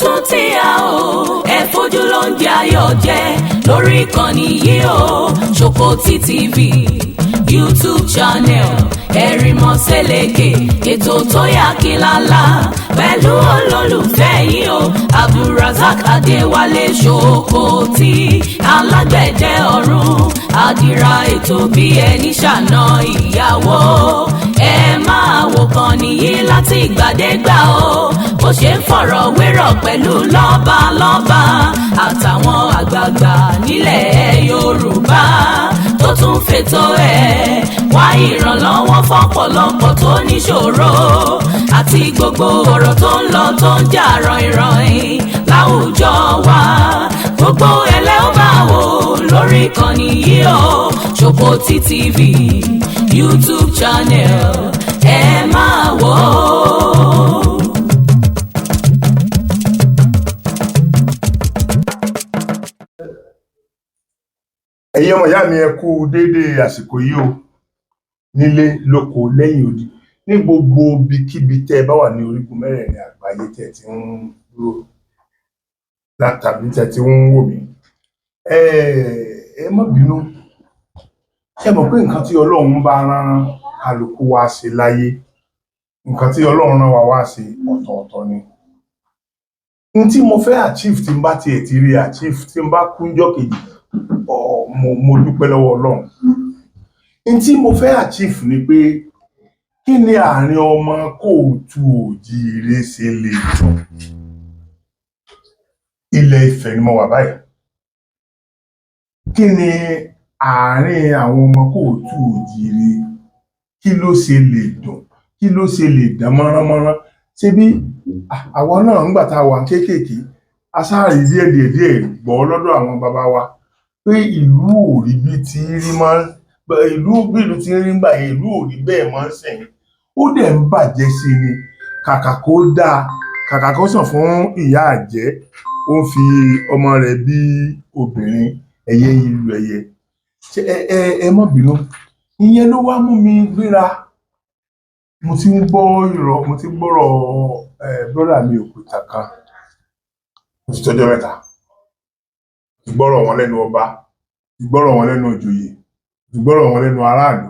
tún ti yá o ẹ fojú ló ń jẹ ayọ̀ jẹ lórí ìkànnì yìí o Ṣòkòtì TV YouTube channel Ẹ̀rìnmọ́ Sẹ́lẹ̀kẹ̀ ètò tó yà kílálà pẹ̀lú olólùfẹ́ yìí o Abdulrasaq Adéwálé Ṣòkòtì alágbẹ̀dẹ ọ̀run àdìrà ètò bí ẹni ṣàna ìyàwó ẹ máa wò kàn nìyí láti ìgbàdégbà o bó ṣe ń fọ̀rọ̀ wérọ̀ pẹ̀lú lọ́balọ́ba àtàwọn àgbààgbà nílẹ̀ Yorùbá tó tún fètò ẹ̀ wá ìrànlọ́wọ́ fọ́pọ̀lọpọ̀ tó níṣòro àti gbogbo ọ̀rọ̀ tó ń lọ tó ń jà ràn-ìràn láwùjọ wa gbogbo ẹlẹ́ ó máa wò lórí ìkànnì yìí o Ṣòkòtì TV YouTube channel ẹ máa wò ó. ẹ̀yin ọmọ ìyá mi ẹ kú déédéé àsìkò yìí o nílé lóko lẹ́yìn odi ní gbogbo ibikíbi tẹ́ ẹ bá wà ní orígun mẹ́rẹ̀ẹ̀rin àgbáyé tẹ́ ẹ ti ń dúró látàbí tẹ́ ẹ ti ń wò mí ẹ má bínú ẹ mọ̀ pé nǹkan tí Ọlọ́run bá rán kálukú wá ṣe láyé nǹkan tí Ọlọ́run rán wa wá ṣe ọ̀tọ̀ọ̀tọ̀ ni n tí mo fẹ́ achieve tí n bá tiẹ̀ ti rí achieve tí n bá kúnjọ́ kejì mo dúpẹ́ lọ́wọ́ Ọlọ́run n tí mo fẹ́ achieve ni pé kí ni àárín ọmọ Kóòtù Òjíire ṣe lè dùn Ilẹ̀ Ifẹ̀ ni mo wà báyìí kí ni àárín àwọn ọmọ Kóòtù Òjíire kí ló ṣe lè dùn kí ló ṣe lè dán mọ́ránmọ́rán ṣé bí àwọn náà ńgbà tá a wà kéékèèké asáàrí díẹ̀ gbọ́ lọ́dọ̀ àwọn bàbá wa pé ìlú ò rí bí ti rí mọ́ ìlú bí ìlú ti rí gbà yẹn ìlú ò rí bẹ́ẹ̀ mọ́ sẹ́yìn ó dẹ̀ ń bàjẹ́ sí ni kàkà kó dáa kàkà kó sàn fún ìyá àjẹ́ ó ń fi ọmọ rẹ̀ bí obìnrin ẹ̀yẹ ìlú ẹ̀yẹ ẹ má bínú ìyẹn ló wá mú mi gbéra mo ti ń gbọ́rọ̀ brọ́dà mi Òkúta kan mo ti tọ́jọ́ mẹ́ta ìgbọ́rọ̀ wọn lẹ́nu ọba ìgbọ́rọ̀ wọn lẹ́nu òjòyè ìgbọ́rọ̀ wọn lẹ́nu aráàlú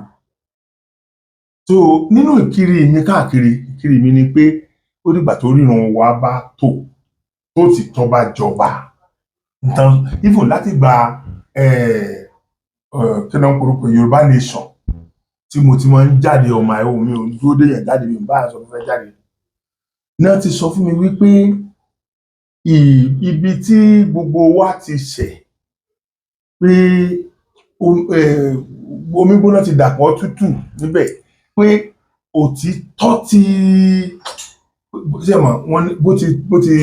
so nínú ìkiri mi káàkiri ìkiri mi ni pé ó dìgbà tó ríran wa bá tó ti tọ́ bá jọba nǹkan even láti gba kí náà korúkọ Yorùbá Nation tí mo ti máa ń jáde ọmọ ẹ̀ omi ò ń dúró déyàn jáde mi bá aṣọ fẹ́ jáde náà ti sọ fún mi wípé ibi tí gbogbo wa ti ṣẹ̀ pé omi gbóná ti dàpọ̀ tútù níbẹ̀ pé òtítọ́ ti ṣe mọ̀ wọ́n bó ti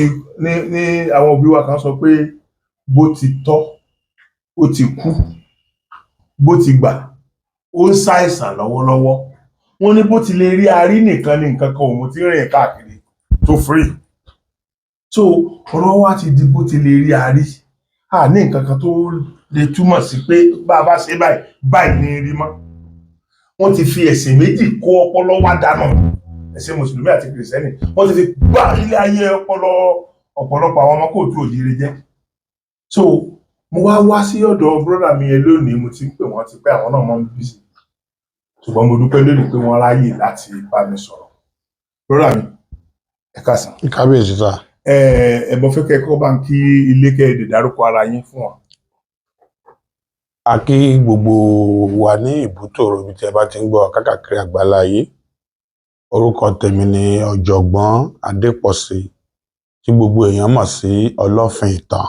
ní àwọn òbí wa kan sọ pé bó ti tọ́ ó ti kú bó ti gbà ó ń ṣàìsàn lọ́wọ́lọ́wọ́ wọ́n ní bó ti lè rí arí nìkan ní nǹkan kan òun ti rìn káàkiri tó free so ọ̀rọ̀ wa ti di bó ti lè rí arí ní nǹkan kan tó lè túmọ̀ sí pé bá a bá ṣe báyìí ní rí mọ́ wọ́n ti fi ẹ̀sìn méjì kó ọpọlọ wa dànù ẹ̀sìn mùsùlùmí àti kìrìsìtẹ́nì wọ́n ti fi gbá ilé ayé ọ̀pọ̀lọpọ̀ àwọn ọmọ Kóòtù Òjíire jẹ́ so mo wá sí ọ̀dọ̀ brọ́dà mi yẹn lónìí mo ti ń pè wọ́n ti pé àwọn náà mọ́ ń bí sí ṣùgbọ́n mo dúpẹ́ lónìí pé wọ́n ráyè láti bá mi sọ̀rọ̀ brọ́dà mi ẹ káàsán. Kábíyèsí sá. Ẹ̀bọ̀n fẹ́ kẹ́kọ̀ọ́ bá ń kí ilé kẹ́ẹ̀dẹ̀ dárúkọ ara yín fún wọn. A kí gbogbo wa ní ìbútòrò ibi tí ẹ bá ti ń gbọ́ káàkiri àgbáláyé. Orúkọ tèmi ni Ọ̀jọ̀gbọ́n Adépọ̀sí tí gbogbo èèyàn mọ̀ sí Ọlọ́fin Ìtàn.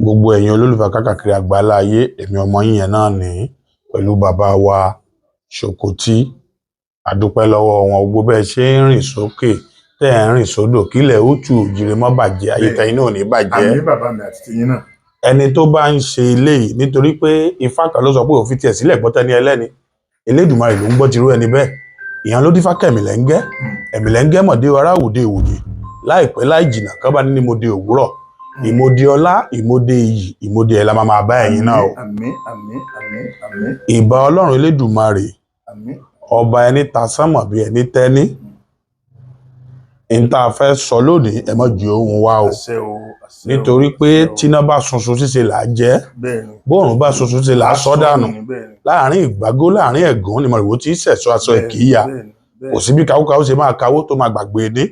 Gbogbo ẹ̀yin olólùfẹ́ káàkiri àgbáláyé èmi ọmọ yín yẹn náà ní pẹ̀lú bàbá wa Ṣòkòtì. A dúpẹ́ lọ́wọ́ wọn gbogbo bẹ́ẹ̀ ṣe ń rìn sókè tẹ́ ẹ̀ ń rìn sódò kílẹ̀ Kóòtù Òjíire má bàjẹ́ ayé tẹ̀yin náà ò ní bàjẹ́. Àmín bàbá mi àti tiyín náà. Ẹni tó bá ń ṣe eléyìí nítorí pé Ifá kan ló sọ pé òfin tiẹ̀ sílẹ̀ gbọ́tẹ́ ní ẹlẹ́ni Elédùmarè ló ń gbọ́ tirú ẹni bẹ́ẹ̀ ìyẹn ló dífá kẹ̀mìlẹ́ńgẹ́ ẹ̀mìlẹ́ńgẹ́ mọ̀dé aráwòde ìwòye láìpẹ́ láì jìnnà kán bá ní mo de òwúrọ̀ ìmọ̀dé ọlá ìmọ̀dé iyì ìmọ̀dé ẹ̀ la máa bá ẹ̀yin náà o. Àmín àmín àmín àmín. Ìbà Ọlọ́run Elédùmarè àmín. ọba ẹni ta sánmọ̀ bí ẹni tẹ́ní n tá a fẹ́ sọ lónìí ẹ má jẹ́ ohun wa o àṣẹ o, àṣẹ o, nítorí pé àṣẹ o. tíná bá sunsun ṣíṣe là á jẹ Bẹ́ẹ̀ni. bóòrùn bá sunsun ṣe là á sọ dànù Bẹ́ẹ̀ni. láàrin ìgbàgó láàrin ẹ̀gún ni mọ̀rìwò tí sẹ̀sọ aṣọ ẹ̀ kì í ya Bẹ́ẹ̀ni. kò sí bí kawúkawú ṣe máa kawó tó máa gbàgbé ní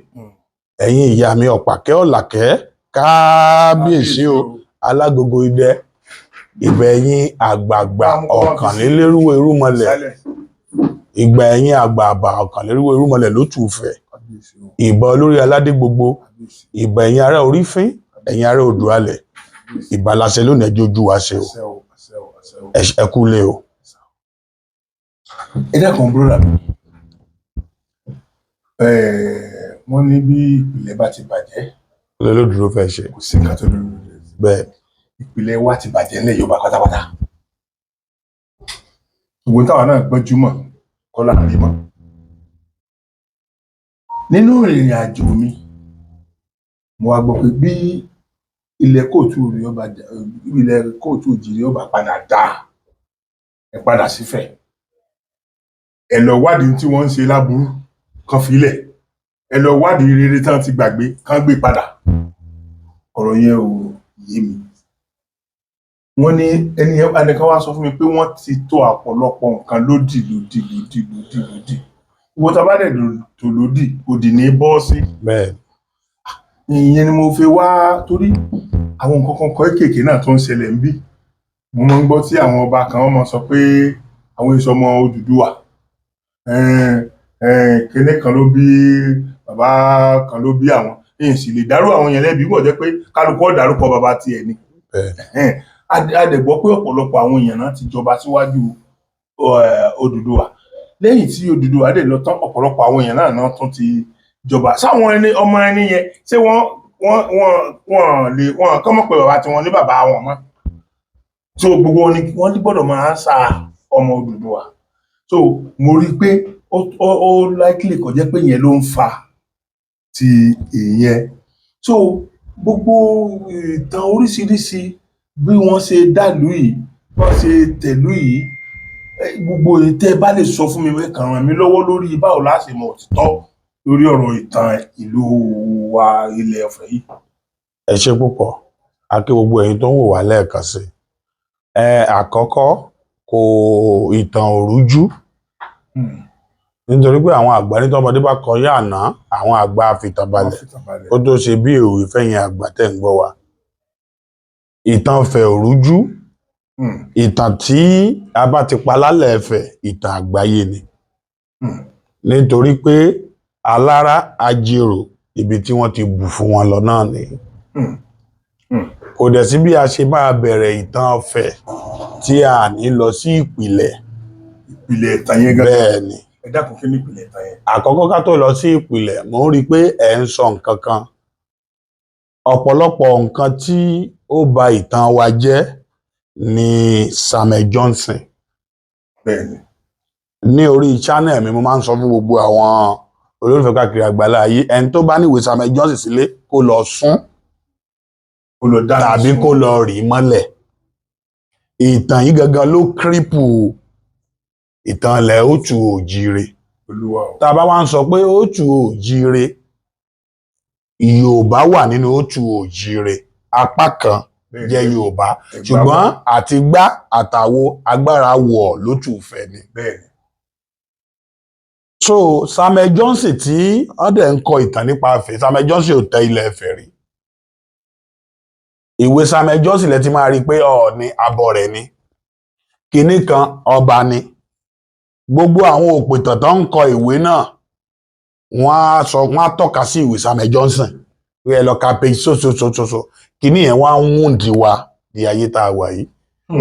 ẹ̀yin ìyá mi ọ̀pàkẹ́ ọ̀làkẹ́ kábíyèsí o alágogo idẹ ìgbà ẹ̀yin àgbààgbà ọ̀kànlélérúwó irúmọlẹ̀ ìgbà ẹ̀yin àgbààgbà ọ̀kànlélérúwó irúmọlẹ̀ ló tù fẹ̀ ìbà olórí aládé gbogbo ìbà ẹ̀yin ará orífín ẹ̀yin ará odò alẹ̀ ìbà láṣẹ lónìí ẹjọ́ ojú wa ṣe o ẹ kú lé o. ẹ dákun búrọ́dà mi wọ́n ní bí ìpìlẹ̀ bá ti bàjẹ́ olódùró fẹ́ ṣe kò sí nǹkan tó lórí rẹ̀ bẹ́ẹ̀ ìpìlẹ̀ wa ti bàjẹ́ nílẹ̀ Yorùbá pátápátá gbogbo táwa náà gbọ́njúmọ̀ kọ́ là ń rí mọ́ nínú ìrìn àjò mi mo wá gbọ́ pé bí ilẹ̀ kóòtù òjìrì ọba padà dá ẹ padà sífẹ̀ ẹ lọ wádìí tí wọ́n ń ṣe láburú kan filẹ̀ ẹ lọ wádìí rere tán ti gbàgbé kán gbé padà ọ̀rọ̀ yẹn ò yé mi wọ́n ní ẹnìkan wá sọ fún mi pé wọ́n ti tò ọ̀pọ̀lọpọ̀ nǹkan lódì ìwọ tá a bá dẹ̀ tó lódì òdì ní bọ́ọ̀sì bẹ́ẹ̀ ìyẹn ni mo fi wá torí àwọn nǹkan kan kọ́ kéèké náà tó ń ṣẹlẹ̀ ń bí mo máa ń gbọ́ tí àwọn ọba kan wọ́n máa sọ pé àwọn ìsọmọ Odùduwà kíní kan ló bí bàbá kan ló bí àwọn èyí sì lè dárú àwọn yẹn lẹ́bi wọ́n jẹ́ pé kálukú dárúkọ bàbá tiẹ̀ ni a dẹ̀ gbọ́ pé ọ̀pọ̀lọpọ̀ àwọn èèyàn náà ti jọba síwájú Odùduwà lẹ́yìn tí Odùduwà dẹ̀ lọ tán ọ̀pọ̀lọpọ̀ àwọn èèyàn náà tún ti jọba sáwọn ọmọ ẹni yẹn ṣé wọ́n kọ́ mọ̀ pé bàbá tiwọn ní bàbá wọn mọ́ so gbogbo wọn gbọ́dọ̀ máa sa ọmọ Odùduwà so mo rí i pé ó likely kó jẹ́ pé yẹn ló ń fa ti ìyẹn so gbogbo ìtàn oríṣiríṣi bí wọ́n ṣe dàlú yìí wọ́n ṣe tẹ̀lú yìí gbogbo tẹ́ bá lè sọ fún mi pé kàn ràn mí lọ́wọ́ lórí báwo la ṣe mọ̀ òtítọ́ lórí ọ̀rọ̀ ìtàn ìlú wa ilẹ̀ Ọ̀fẹ́ yìí. ẹ ṣe púpọ̀ a kí gbogbo ẹ̀yin tó ń wò wá lẹ́ẹ̀kan sí àkọ́kọ́ kò ìtàn òrújú nítorí pé àwọn àgbà ní tọmọdé bá kọjá àná àwọn àgbà fìtàbalẹ̀ ó tó ṣe bí òwe fẹ̀yìn àgbà tẹ́ ń gbọ́ wa ìtàn Ifẹ̀ òrújú ìtàn tí a bá ti pa lálẹ́ Ifẹ̀ ìtàn àgbáyé ni nítorí pé alára ajérò ibi tí wọ́n ti bù fún wọn lọ náà ni kò dẹ̀ sí bí a ṣe máa bẹ̀rẹ̀ ìtàn Ifẹ̀ tí a ní lọ sí ìpìlẹ̀ ìtàn yẹn gan bẹ́ẹ̀ ni ẹ dákun kí ní ìpìlẹ̀ ìtàn yẹn. àkọ́kọ́ ká tó lọ sí ìpìlẹ̀ mo ń rí i pé ẹ̀ ń sọ nǹkan kan ọ̀pọ̀lọpọ̀ nǹkan tí ó ba ìtàn wa jẹ́ ni Samuel Johnson bẹ́ẹ̀ni ní orí channel mi mo máa ń sọ fún gbogbo àwọn olólùfẹ́ káàkiri àgbàlá ayé ẹni tó bá níwèé Samuel Johnson sílé kó lọ sún tàbí kó lọ rì mọ́lẹ̀ ìtàn yìí gangan ló kírípù ìtàn ilẹ̀ Òtù Òjìrè tá a bá wá ń sọ pé Òtù Òjìrè Yorùbá wà nínú Òtù Òjìrè apá kan jẹ́ Yorùbá ṣùgbọ́n àti gbá àtàwo agbára wọ̀ lótù Ifẹ̀ ni. so Samuel Johnson tí wọ́n dẹ̀ ń kọ ìtàn nípa Ifẹ̀ Samuel Johnson ò tẹ ilẹ̀ Ifẹ̀ rí ìwé Samuel Johnson lẹ ti máa rí i pé Ọọ̀ni abọrẹ̀ ni kinní kan ọba ni gbogbo àwọn òpìtàn tó ń kọ ìwé náà wọ́n á tọ́ka sí ìwé Samuel Johnson pé ẹ lọ ka page so kinní yẹn wá ń wúndì wa di ayé tá a wà yìí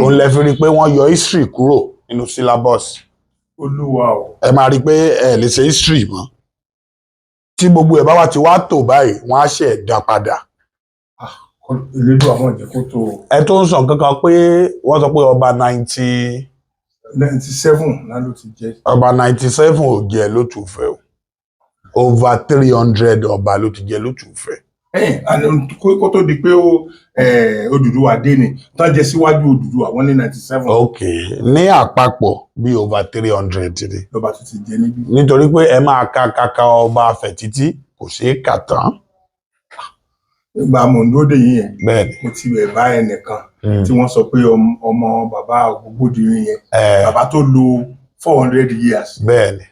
òun lẹ fi rí i pé wọ́n yọ history kúrò nínú syllabus Olúwa o ẹ máa rí i pé ẹ lè ṣe history mọ́ tí gbogbo ẹ̀ bá wá ti wá tò báyìí wọ́n á ṣe dá padà. ìlédò àwọn ìjẹ́kó tó. ẹ tó ń sọ kankan pé wọ́n sọ pé ọba 97 náà ló ti jẹ́. ọba 97 ò jẹ́ lótù Ifẹ̀ o over 300 ọba ló ti jẹ́ lótù Ifẹ̀. kó tó di pé Odùduwà dé ni tán jẹ síwájú Odùduwà wọ́n ní 97. ok ní àpapọ̀ bí over 300 ni. lọ́ba tó ti jẹ níbí. nítorí pé ẹ máa ka ọba Ifẹ̀ títí kò kò ṣeé kà tán. Nígbà mòndóde yìí yẹn Bẹ́ẹ̀ni. mo ti rẹ̀ bá ẹnìkan tí wọ́n sọ pé ọmọ bàbá Ògbódìrín yẹn bàbá tó lo 400 years. Bẹ́ẹ̀ni.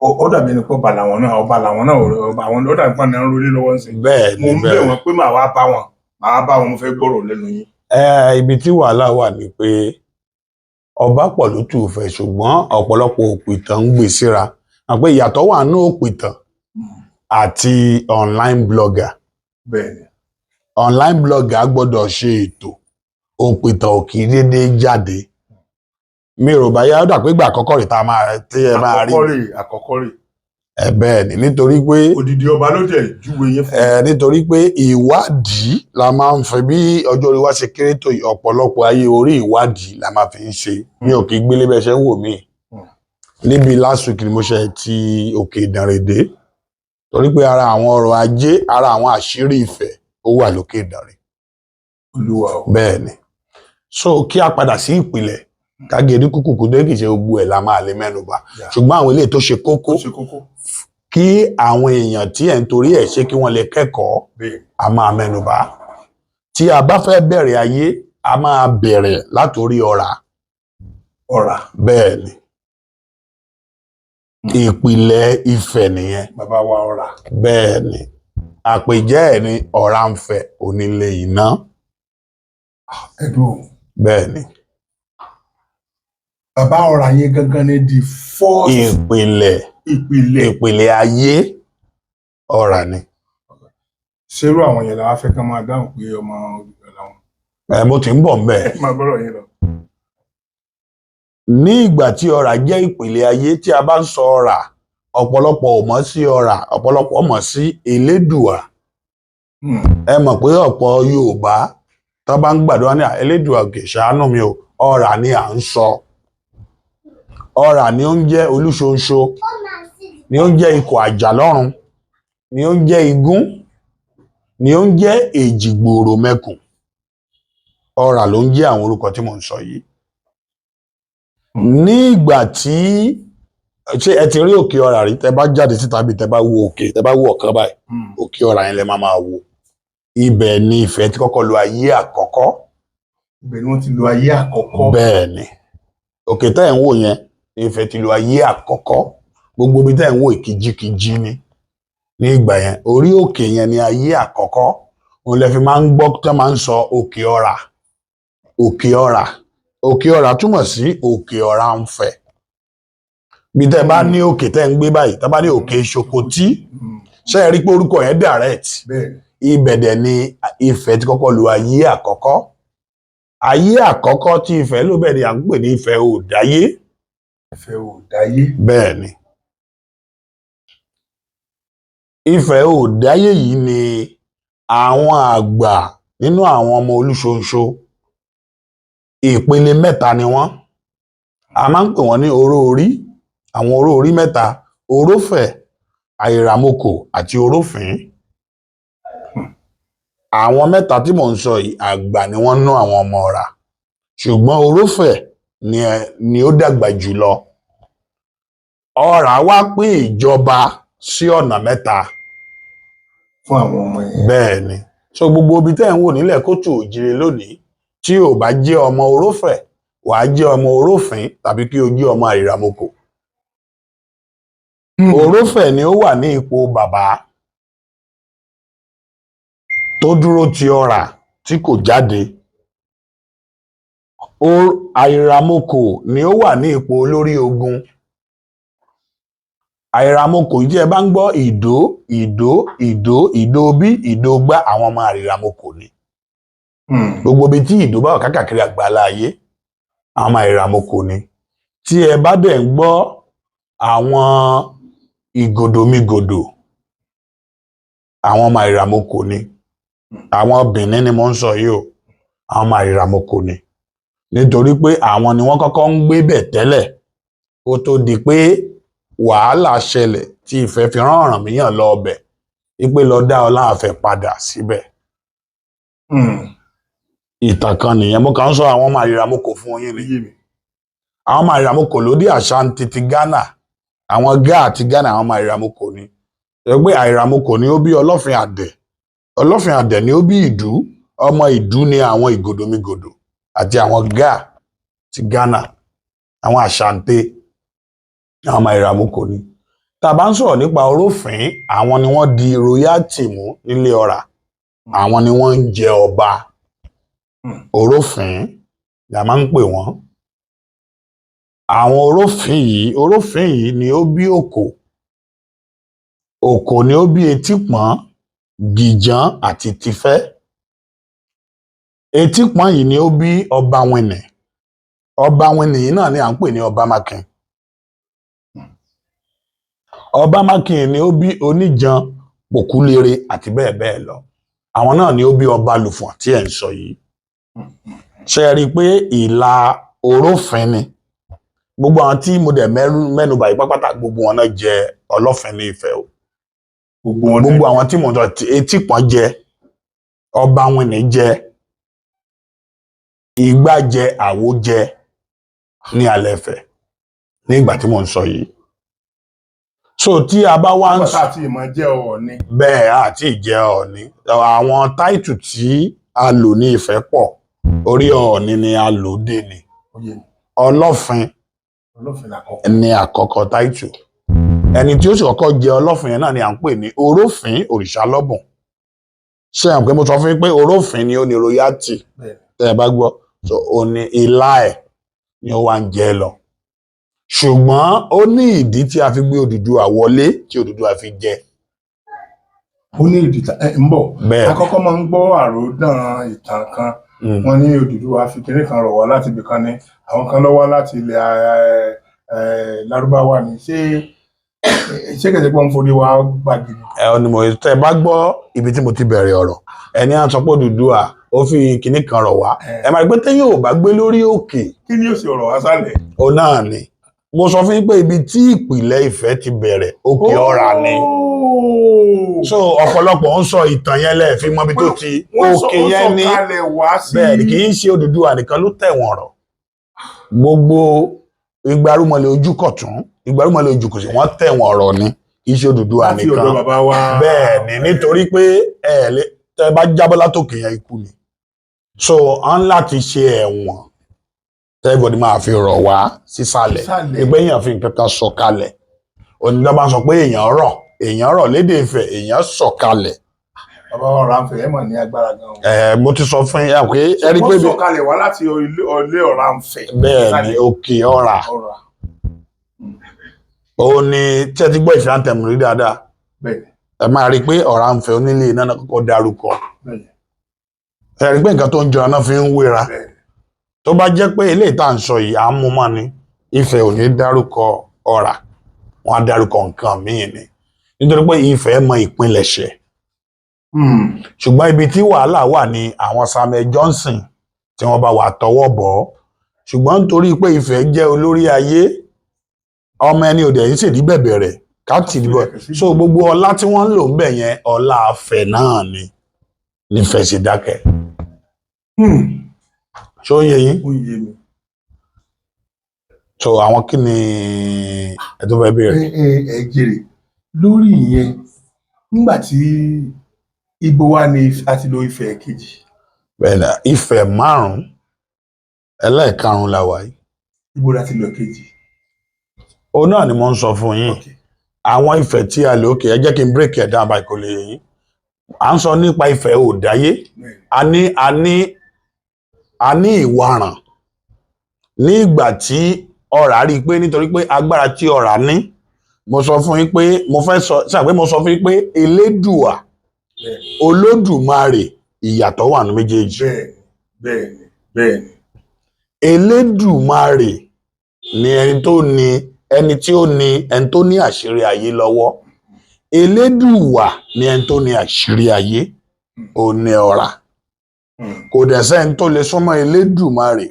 Ó dàbí ẹni pé ọba làwọn náà ó dàbí pé àwọn náà ń rolé lọ́wọ́ sí. Bẹ́ẹ̀ni. Mo ń bẹ̀ wọ́n pé màá wá bá wọn mo fẹ́ gbọ́rọ̀ lẹ́nu yín. Ibi tí wàhálà wà ni pé ọba pọ̀ ló tù fẹ́ ṣùgbọ́n ọ̀pọ̀lọpọ̀ òpìtàn ń gbé síra àpé ìyàtọ̀ wà ní òpìtàn àti online blogger. Bẹ́ẹ̀ni. Online blogger gbọ́dọ̀ ṣe ètò, òpìtàn ò kì í dédé jáde. Mi rò bá yá ó dà pé ìgbà àkọ́kọ́ rẹ̀ tí ẹ máa rí. Àkọ́kọ́ rẹ̀. Bẹ́ẹ̀ni nítorí pé Odidi ọba ló jẹ́ ìjúwe yẹn fún. Nítorí pé ìwádìí la máa ń fẹ́ bí ọjọ́ orí wa ṣe kéré tó ọ̀pọ̀lọpọ̀ ayé orí ìwádìí la máa fi ń ṣe. Mi ò kì í gbélé bẹ́ẹ̀ ṣe ń wò mí. Níbi last week ni mo ṣe ti Òkè Ìdànrè dé. Torí pé ara àwọn ọrọ̀ ajé, ara àwọn àṣírí ìfẹ́ ó wà lókè Ìdànrè. Olúwa o. Bẹ́ẹ̀ni. So kí a padà sí ìpìlẹ̀ kágẹ̀rí kúkúkú dé kìí ṣe gbogbo ẹ̀ la máa lè mẹ́nubà. Ṣùgbọ́n àwọn eléyìí tó ṣe kókó kí àwọn èèyàn tí ẹ̀ ń torí ẹ̀ ṣe kí wọ́n lè kẹ́kọ̀ọ́ a máa mẹ́nubà. Tí a bá fẹ́ bẹ̀rẹ̀ ayé a máa bẹ̀rẹ̀ látòrí ọ̀rà. Ọ̀rà. Bẹ́ẹ̀ni. Ìpìlẹ̀ Ifẹ̀ nìyẹn. Bàbá wa ọ̀rà. Bẹ́ẹ̀ni. Àpèjẹ́ ẹ̀ ní Ọ̀rànfẹ̀ onílé iná. Ẹ̀dùn. Bẹ́ẹ̀ni. Bàbá ọ̀rà yẹn gangan ni the first. Ìpìlẹ̀ ayé ọ̀rà ni. Ṣerú àwọn yẹn làwọn fẹ́ kán máa dáhùn pé ọmọ Odùduwà làwọn. Mo ti ń bọ̀ ńbẹ̀. Máa gbọ́rọ̀ yín lọ. Ní ìgbà tí ọ̀rà jẹ́ ìpìlẹ̀ ayé tí a bá ń sọ ọ̀rà ọ̀pọ̀lọpọ̀ ò mọ̀ sí ọ̀rà ọ̀pọ̀lọpọ̀ mọ̀ sí Elédùà. Ẹ mọ̀ pé ọ̀pọ̀ Yorùbá tó bá ń gbàdúrà ní Elédùà òkè ṣàánú mi o ọ̀rà ni à ń sọ. Ọ̀rà ni ó ń jẹ́ Olúṣonṣo, ni ó ń jẹ́ ikọ̀ àjàlọ́run, ni ó ń jẹ́ igún, ni ó ń jẹ́ èjìgbòrò mẹ́kùn. Ọ̀rà ló ń jẹ́ àwọn orúkọ tí mò ń sọ yìí. Ní ìgbà tí ṣé ẹ ti rí òkè ọ̀rà rí tẹ bá jáde síta bí tẹ bá wo òkè tẹ bá wo ọ̀kan báyìí òkè ọ̀rà yẹn lẹ máa wo. Ibẹ̀ ni Ifẹ̀ ti kọ́kọ́ lo ayé àkọ́kọ́. Ibẹ̀ ni wọ́n ti lo ayé àkọ́kọ́. Bẹ́ẹ̀ni. Òkè tẹ́ ẹ̀ ń wò yẹn Ifẹ̀ ti lo ayé àkọ́kọ́. Gbogbo ibi tẹ́ ẹ̀ ń wò ìkìjikìji ni. Ní ìgbà yẹn orí òkè yẹn ni ayé àkọ́kọ́. Òun lẹ fi máa ń gbọ́ tó máa ń sọ òkè ọ̀rà. Òkè ọ̀rà. Òkè ọ̀rà túmọ̀ sí òkè Ọ̀rànfẹ̀. Bí tẹ́ bá ní òkè tẹ́ ń gbé báyìí tẹ́ bá ní òkè Ṣokotí ṣé ẹ rí pé orúkọ yẹn direct. Ibẹ̀ dẹ̀ ni Ifẹ̀ ti kọ́kọ́ lo ayé àkọ́kọ́. Ayé àkọ́kọ́ tí Ifẹ̀ ló bẹ̀ ni à ń pè ní Ifẹ̀ òdáyé. Ifẹ̀ òdáyé. Bẹ́ẹ̀ni. Ifẹ̀ òdáyé yìí ni àwọn àgbà nínú àwọn ọmọ Olúṣonṣo ìpele mẹ́ta ni wọ́n. A máa ń pè wọ́n ní oró orí, àwọn oró orí mẹ́ta, Orófẹ̀, Àìràmọkò àti Orófìn. Àwọn mẹ́ta tí mò ń sọ yìí àgbà ni wọ́n ná àwọn ọmọ Ọ̀rà. Ṣùgbọ́n Orófẹ̀ ni ó dàgbà jùlọ. Ọ̀rà wá pín ìjọba sí ọ̀nà mẹ́ta. Fún àwọn ọmọ yẹn. Bẹ́ẹ̀ni. So gbogbo ibi tẹ́ ń wò nílẹ̀ Kóòtù Òjìrè lónìí tí ò bá jẹ́ ọmọ Orófẹ̀ wàá jẹ́ ọmọ Orófìn tàbí kí o jẹ́ ọmọ Àìràmọkò. Orófẹ̀ ni ó wà ní ipò bàbá tó dúró ti Ọ̀rà tí kò jáde. Àìràmọkò ni ó wà ní ipò olórí ogun. Àìràmọkò yìí tí ẹ bá ń gbọ́ ìdó bí ìdó gbá àwọn ọmọ Àìràmọkò ni. Gbogbo ibi tí ìdó bá wà káàkiri àgbàlá ayé àwọn ọmọ Àìràmọkò ni. Tí ẹ bá dẹ̀ ń gbọ́ àwọn ìgòdòmígòdò àwọn ọmọ Àìràmọkò ni. Àwọn Bìní ni mo ń sọ yìí o àwọn ọmọ Àìràmọkò ni. Nítorí pé àwọn ni wọ́n kọ́kọ́ ń gbé bẹ̀ tẹ́lẹ̀ kó tó di pé wàhálà ṣẹlẹ̀ tí Ifẹ̀ fi rán Ọ̀rànmíyàn lọ ọbẹ̀ wípé lọ dá Ọláàfẹ̀ padà síbẹ̀. Ìtàn kan nìyẹn mo kàn ń sọ àwọn ọmọ Àìràmọkò fún yín ni. Àwọn ọmọ Àìràmọkò ló dé Àṣàntì ti Ghana àwọn Gáà àti Ghana àwọn ọmọ Àìràmọkò ni. pé àìràmọkò ni ó bí ọlọ́fin àdẹ̀, ọlọ́fin àdẹ̀ ni ó bí ìdú, ọmọ ìdú ni àwọn ìgòdòmigòdò àti àwọn Gáà ti Ghana, àwọn Àṣàǹtẹ, àwọn ọmọ àìràmọkò ni. Tá a bá ń sọ̀rọ̀ nípa Orófin, àwọn ni wọ́n di royalty mú nílé Ọ̀rà, àwọn ni wọ́n ń jẹ ọba. Orófin la máa ń pè wọ́n. Àwọn Orófin yìí ni ó bí Òkò, Òkò ni ó bí Etípọ̀n, Gìján àti Tifẹ́. Etípọ̀n yìí ni ó bí Ọbawìnì, Ọbawìnì yìí náà ni à ń pè ní Ọbámákin. Ọbámákin ni ó bí Oníjan, Pòkúlére àti bẹ́ẹ̀ bẹ́ẹ̀ lọ. Àwọn náà ni ó bí Ọbalùfọ̀n tí ẹ̀ ń sọ yìí. Ṣé ẹ rí i pé ìlà Orófin ni? Gbogbo àwọn tí mo dẹ̀ mẹ́nubà yìí pápátá, gbogbo wọn náà jẹ Ọlọ́fin ní Ifẹ̀ o. Gbogbo àwọn tí mo sọ Etípọ̀n jẹ, Ọbawìnì jẹ, Igbá jẹ, Àwo jẹ ní alẹ́ Ifẹ̀ ní ìgbà tí mo ń sọ yìí. So tí a bá wá ń sọ àti ìmọ̀ jẹ́ Ọọ̀ni. Bẹ́ẹ̀ àti ìjẹ́ Ọọ̀ni. Àwọn táìtù tí a lò ní Ifẹ̀ pọ̀, orí Ọọ̀ni ni a lò dé ni. Ọlọ́fin ni àkọ́kọ́ táìtù. Ẹni tí ó sì kọ́kọ́ jẹ Ọlọ́fin yẹn náà ni à ń pè ní Orófin Òrìṣàlọ́bùn. Ṣé àwọn pé mo sọ fún yín pé Orófin ni ó ní royalty tẹ́ ẹ bá gbọ́, so ó ní ilá ẹ̀ ni ó wá ń jẹ lọ. Ṣùgbọ́n ó ní ìdí tí a fi gbé Odùduwà wọlé tí Odùduwà fi jẹ. Ó ní ìdí ń bọ̀. Àkọ́kọ́ máa ń gbọ́ àròdàn ìtàn kan. Wọ́n ní Odùduwà fi kinní kan rọ̀ wá láti ibì kan ní, àwọn kan lọ wá láti ilẹ̀ Lárúbáwá ni. Ṣé kẹ̀sẹ̀ pé wọ́n forí wa gbàgbé ni? Ẹ ní mo tẹ́ bá gbọ́ ibi tí mo ti bẹ̀rẹ̀ ọ̀rọ̀, ẹni à ń sọ pé Odùduwà ó fi kinní kan rọ̀ wá. Ẹ máa gbé téyàn ò bá gbé lórí òkè. Kí ni yóò sì rọ̀ wá sálẹ̀? Ó náà ni. Mo sọ fún yín pé ibi tí ìpìlẹ̀ Ifẹ̀ ti bẹ̀rẹ̀, Òkè Ọ̀rà ni. So ọ̀pọ̀lọpọ̀ ń sọ ìtàn yẹn lẹ́ẹ̀ fi mọ ibi tó ti òkè yẹn ní. Bẹ́ẹ̀ ni kì í ṣe Odùduwà nìkan ló tẹ̀wọ̀n rọ̀. Gbogbo Ìgbárúmọlẹ̀ Ojúkọ̀tún, Ìgbárúmọlẹ̀ Ojúkòsì wọ́n tẹ̀wọ̀n rọ̀ ni, kì í ṣe Odùduwà nìkan. Bẹ́ẹ̀ ni nítorí pé tẹ́ bá jábọ́ látòkè yẹn ikú ni. So a ń láti ṣe ẹ̀wọ̀n tẹ́gbọ̀dì máa fi rọ̀ wá sísàlẹ̀ ẹgbẹ́ èèyàn fi nǹkan kan sọ̀kalẹ̀. Onídàá bá ń sọ pé èèyàn rọ̀ lédè Ifẹ̀, èèyàn sọ̀kalẹ̀. Bàbá Ọ̀rànfẹ̀ ẹ̀ mọ̀ ní agbára gan-an. Mo ti sọ fún yín pé ẹni pé wọ́n sọ̀kalẹ̀ wá láti ilé Ọ̀rànfẹ̀. Bẹ́ẹ̀ ni Òkè Ọ̀rà. Ó ní tí ẹ ti gbọ́ Ifẹ̀ Anthem rí dáadáa. Ẹ máa rí i pé Ọ̀rànfẹ̀ onílé iná náà kọ́kọ́ dárúkọ. Ẹ rí i pé nǹkan tó ń jọra náà fi ń wéra. Tó bá jẹ́ pé ilé ìta ń sọ yìí à ń mú mọ́ ni, Ifẹ̀ ò ní dárúkọ Ọ̀rà, wọ́n á dárúkọ nǹkan míì ni. Nítorí pé Ifẹ̀ mọ ìpilẹ̀ṣẹ̀. Ṣùgbọ́n ibi tí wàhálà wà ní àwọn Samuel Johnson tí wọ́n bá wà tọwọ́ bọ̀. Ṣùgbọ́n nítorí pé Ifẹ̀ jẹ́ olórí ayé, ọmọ ẹni òde yìí ṣèdí bẹ̀bẹ̀ rẹ̀ káàtì ìdìbò. So gbogbo ọlá tí wọ́n ń lò ń bẹ̀ yẹn, ọlá Ifẹ̀ náà ni Ifẹ̀ ṣe dákẹ́. Ṣé ó yé yín? Ó yé mi. So àwọn kí ni ẹ tó fẹ́ béèrè? Ẹ jèrè lórí ìyẹn nígbà tí ibo wa ni a ti lo Ifẹ̀ kejì. Bẹ́ẹ̀ ni Ifẹ̀ 5, ẹlẹ́ẹ̀karùn-ún la wà yìí. Ibo la ti lo kejì. Ó náà ni mo ń sọ fún yín. Àwọn Ifẹ̀ tí a lò ẹ jẹ́ kí n break ẹ̀ down báyìí kó lè yé yín. À ń sọ nípa Ifẹ̀ òdáyé. A ní Ìwàràn ní ìgbà tí Ọ̀rà rí i pé nítorí pé agbára tí Ọ̀rà ní, mo sọ fún yín pé mo sọ fún yín pé Elédùà, Olódùmarè, ìyàtọ̀ wà ní méjèèjì. Bẹ́ẹ̀ni. Elédùmarè ni ẹni tó ní àṣírí ayé lọ́wọ́. Elédùwà ni ẹni tó ní àṣírí ayé, ó ní Ọ̀rà. Kò dẹ̀ sẹ́ni tó lè súnmọ́ Elédùmarè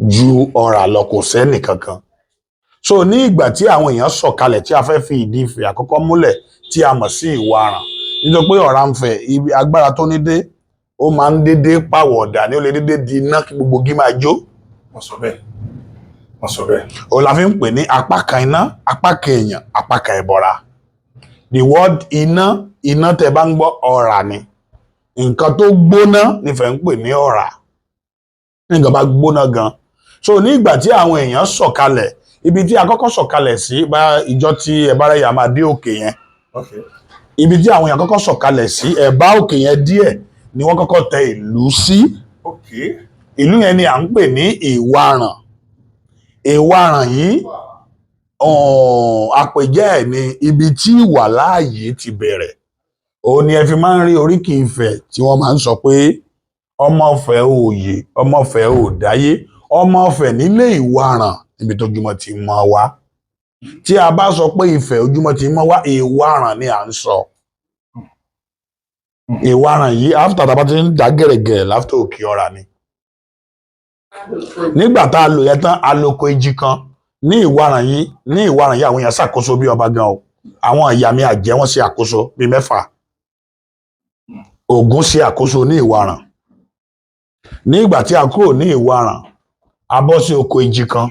ju Ọ̀rà lọ, kò sẹ́ni kankan. So ní ìgbà tí àwọn èèyàn sọ̀kalẹ̀ tí a fẹ́ fi ìdí Ifẹ̀ àkọ́kọ́ múlẹ̀ tí a mọ̀ sí Ìwàràn, nítorí pé Ọ̀rànfẹ̀ ibi agbára tó ní dé, ó máa ń dédé pàwọ̀dà ní ó lè dédé di iná kí gbogbo gí máa jó. Wọ́n sọ bẹ́ẹ̀. Ó la fi ń pè ní apá kan iná, apá kan èèyàn, apá kan ẹbọra. the word iná tẹ́ bá ń gbọ́ ọ̀rà ni nǹkan tó gbóná nífẹ̀ẹ́ ń pè ní ọ̀rà nǹkan bá gbóná gan so ní ìgbà tí àwọn èèyàn sọ̀kalẹ̀ ibi tí a kọ́kọ́ sọ̀kalẹ̀ sí bá ìjọ tí ẹ bá rẹ̀yà máa dé òkè yẹn ibi tí àwọn èèyàn kọ́kọ́ sọ̀kalẹ̀ sí ẹ̀bá òkè yẹn díẹ̀ ni wọ́n kọ́kọ́ tẹ ìlú sí ìlú yẹn ni à ń pè ní Ìwaràn yìí àpèjẹ́ ẹ̀ ní ibi tí ìwàláàyè ti bẹ̀rẹ̀ òun ni ẹ fi máa ń rí oríkì Ifẹ̀ tí wọ́n máa ń sọ pé ọmọ Ifẹ̀ òòyè ọmọ Ifẹ̀ òòdáyé ọmọ Ifẹ̀ nílé Ìwaràn níbi tó ojúmọ́ ti mọ́ wá tí a bá sọ pé Ifẹ̀ ojúmọ́ ti mọ́ wá Ìwaràn ni à ń sọ Ìwaràn yìí after tá a bá ti ń dá gẹ̀rẹ̀gẹ̀rẹ̀ láfter Òkè Ọ̀rà ni nígbà tá a lò yẹn tán aloko èjì kan ní Ìwaràn yìí àwọn èèyàn ṣàkóso bí ọba gan o àwọn ìyá mi àjẹ́ wọn ṣe àkóso bíi 6 Ògún ṣe àkóso ní Ìwaràn nígbà tí a kúrò ní Ìwaràn a bọ́ sí oko èjì kan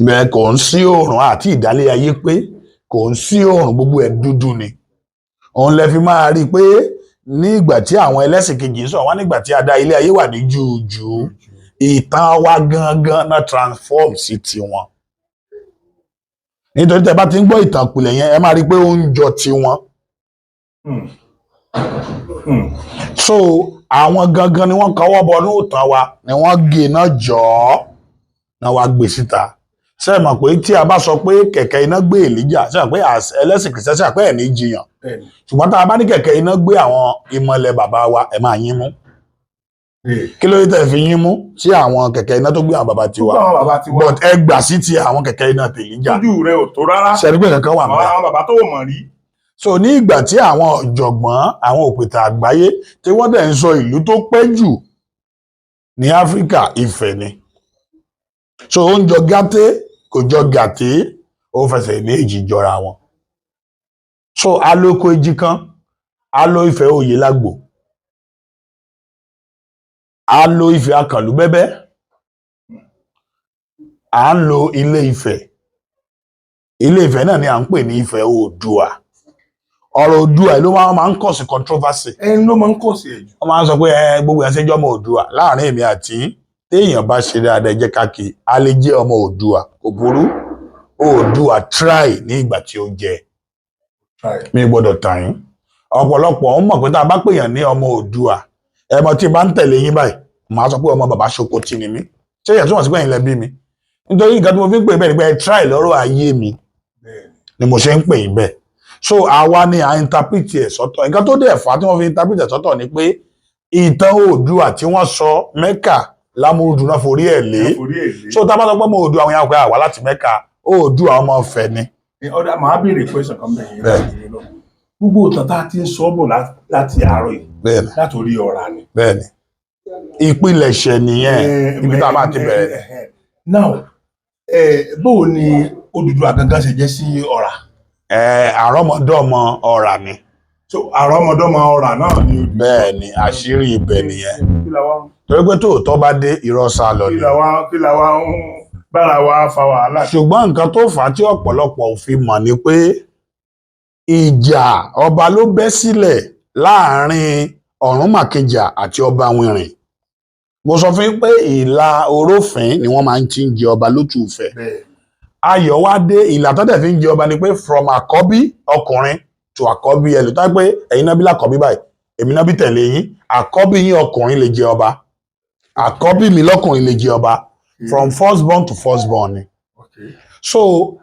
bẹ́ẹ̀ kò ń sí oòrùn àti ìdálé ayé pé kò ń sí oòrùn gbogbo ẹ̀ dúdú ni òun lẹ fi máa rí i pé ní ìgbà tí àwọn ẹlẹ́sìn kejì sọ wá nígbà tí a dá ilé ayé wà ní jùjù ìtàn wa gangan náà transform sí tiwọn nítorí tẹ́ bá ti ń gbọ́ ìtàn ìpìlẹ̀ yẹn ẹ máa rí i pé ó ń jọ tiwọn so àwọn gangan ni wọ́n kọwọ́ bọnú ìtàn wa ni wọ́n gé náà jọ náà wá gbé síta ṣé ẹ mọ̀ pé tí a bá sọ pé kẹ̀kẹ́ iná gbé Èlíjà ṣé ẹ mọ̀ pé ẹlẹ́sìn kìí ṣe pé ẹ̀ ní jiyàn ṣùgbọ́n tá a bá ní kẹ̀kẹ́ iná gbé àwọn ìmọ̀lẹ̀ bàbá wa ẹ̀ máa yín mú kí ló dé tẹ̀ fi yín mú sí àwọn kẹ̀kẹ́ iná tó gbé àwọn bàbá tiwa but ẹ gbà sí ti àwọn kẹ̀kẹ́ iná tèlíjà ojú rẹ ò tó rárá ṣẹ́ni pé kankan wà mọ́ àwọn bàbá tó mọ̀ rí. so ní ìgbà tí àwọn ọ̀jọ̀gbọ́n àwọn òpìtàn àgbáyé tí wọ́n dẹ̀ ń sọ ìlú tó pẹ́ jù ní Áfíríkà Ifẹ̀ ni so ó ń jọ gàté kò jọ gàté ó fẹsẹ̀ méjì jọra wọn so alóko èjì kan alo Ifẹ̀ òye lágbo alo Ifẹ̀ akànlú bẹ́bẹ́ à ń lo Ilé Ifẹ̀ náà ni à ń pè ní Ifẹ̀ Oòduà ọ̀rọ̀ Oòduà ló máa ń kọ̀ sí controversy ẹni ló máa ń kọ̀ sí ẹ̀jù wọ́n máa ń sọ pé gbogbo ẹ̀ ṣẹjọ́ ọmọ Oòduà láàrin èmi àti téèyàn bá ṣe dáadáa jẹ́ káàkiri a lè jẹ́ ọmọ Oòduà kò burú Oòduà try ní ìgbà tí ó jẹ mi gbọ́dọ̀ tàn yín ọ̀pọ̀lọpọ̀ ń mọ̀ pé tá a bá pèèyàn ní ọmọ Oòduà ẹmọ tí bá ń tẹ̀lé yín báyìí màá sọ pé ọmọ bàbá Ṣókótì ni mí ṣé èèyàn túmọ̀ sí pé ẹ̀yin lẹ bí mi nítorí nǹkan tí mo fi ń pè bẹ́ẹ̀ ni pé ẹ try lọ́rọ̀ ayé mi ni mo ṣe ń pè yín bẹ́ẹ̀ so àwa ni à interpret ẹ̀ sọ́tọ̀ nǹkan tó dẹ̀ fà á tí wọ́n fi interpret ẹ̀ sọ́tọ̀ ni pé ìtàn Oòduà tí wọ́n sọ Mẹ́kà lámúrúdù náà forí ẹ̀ lé so tá a bá sọ pé ọmọ Oòduà àwọn yàrá àwa láti Mẹ́kà Oòduà ọmọ Ifẹ̀ ni. ọ̀dà màá béèrè question kan bẹ́ẹ̀ yẹn gbogbo ìtàn tá a ti ń sọ bọ̀ láti àárọ̀ yìí látòrí Ọ̀rà ni. bẹ́ẹ̀ni ìpilẹ̀ṣẹ̀ nìyẹn ibi tá a bá ti bẹ̀rẹ̀. now bó o ní Odùduwà gangan ṣe jẹ́ sí Ọ̀rà. àrọ́mọdọ́mọ Ọ̀rà ni. so àrọ́mọdọ́mọ Ọ̀rà náà ni. bẹ́ẹ̀ni àṣírí ibẹ̀ nìyẹn torí pé tóòtọ́ bá dé irọ́ sá lọ ni. kí la wá ń bára wa fa wàhálà. ṣùgbọ́n nǹkan tó fà á tí ọ̀pọ̀lọpọ̀ ò fi mọ̀ ni pé ìjà ọba ló bẹ́ sílẹ̀ láàrin Ọ̀rúnmàkejì àti ọba Wìnrìn mo sọ fún yín pé ìlà Orófin ni wọ́n máa ń ti ń jẹ ọba lótú Ifẹ̀ Ayọ̀wádé ìlà tó dẹ̀ fi ń jẹ ọba ni pé from àkọ́bí ọkùnrin to àkọ́bí ẹ̀ ló tá pé ẹ̀yin náà bí lákọ́bí báyìí èmi náà bí tẹ̀lé yín àkọ́bí yín ọkùnrin lè jẹ ọba àkọ́bí mi lọ́kùnrin lè jẹ ọba from first born to first born ni so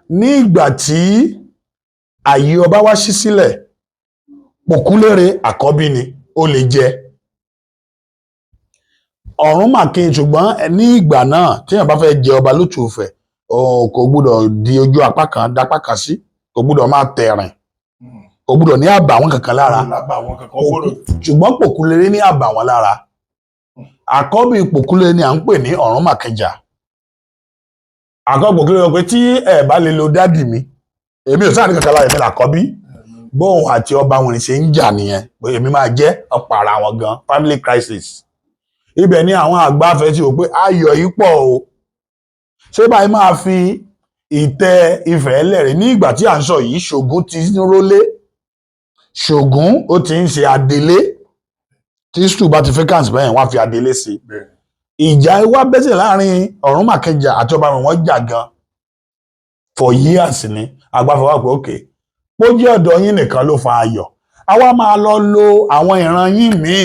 ní ìgbà tí àyè ọba wá ṣí sílẹ̀ Pòkúlérè àkọ́bí ni ó lè jẹ Ọ̀rúnmàkejì ṣùgbọ́n ní ìgbà náà tí èèyàn bá fẹ́ jẹ ọba lótú Ifẹ̀ kò gbúdọ̀ di ojú apá kan dápá kan sí kò gbúdọ̀ máa tẹ̀rìn kò gbúdọ̀ ní àbàwọ́n kankan lára ṣùgbọ́n Pòkúlérè ní àbàwọ́n lára àkọ́bí Pòkúlérè ni à ń pè ní Ọ̀rúnmàkejì àkọ́bí Pòkúlérè pé tí ẹ bá lè lo dádì mi èmi ò sáà ní kankan lára èmi làkọ́bí bóun àti ọba Wìnrìn ṣe ń jà nìyẹn pé èmi máa jẹ́ ọ̀pọ̀ ara wọn gan family crisis ibẹ̀ ni àwọn àgbà fẹ́ tí o pé ayọ̀ yìí pọ̀ o ṣé báyìí máa fi ìtẹ́ Ifẹ̀ ẹlẹ́rìí ní ìgbà tí à ń sọ yìí Ṣògún ti ń rólé Ṣògún ó ti ń ṣe adelé tí stu bá ti vacant bẹ́ẹ̀ wọ́n á fi adelé sí ìjà wá bẹ́sẹ̀ láàrin Ọ̀rúnmàkẹjà àti ọba wọn jà gan for years ni agbáfọwọ́ pé òkè pójú ọ̀dọ̀ yín nìkan ló fa ayọ̀ àwa máa lọ lo àwọn ìran yín míì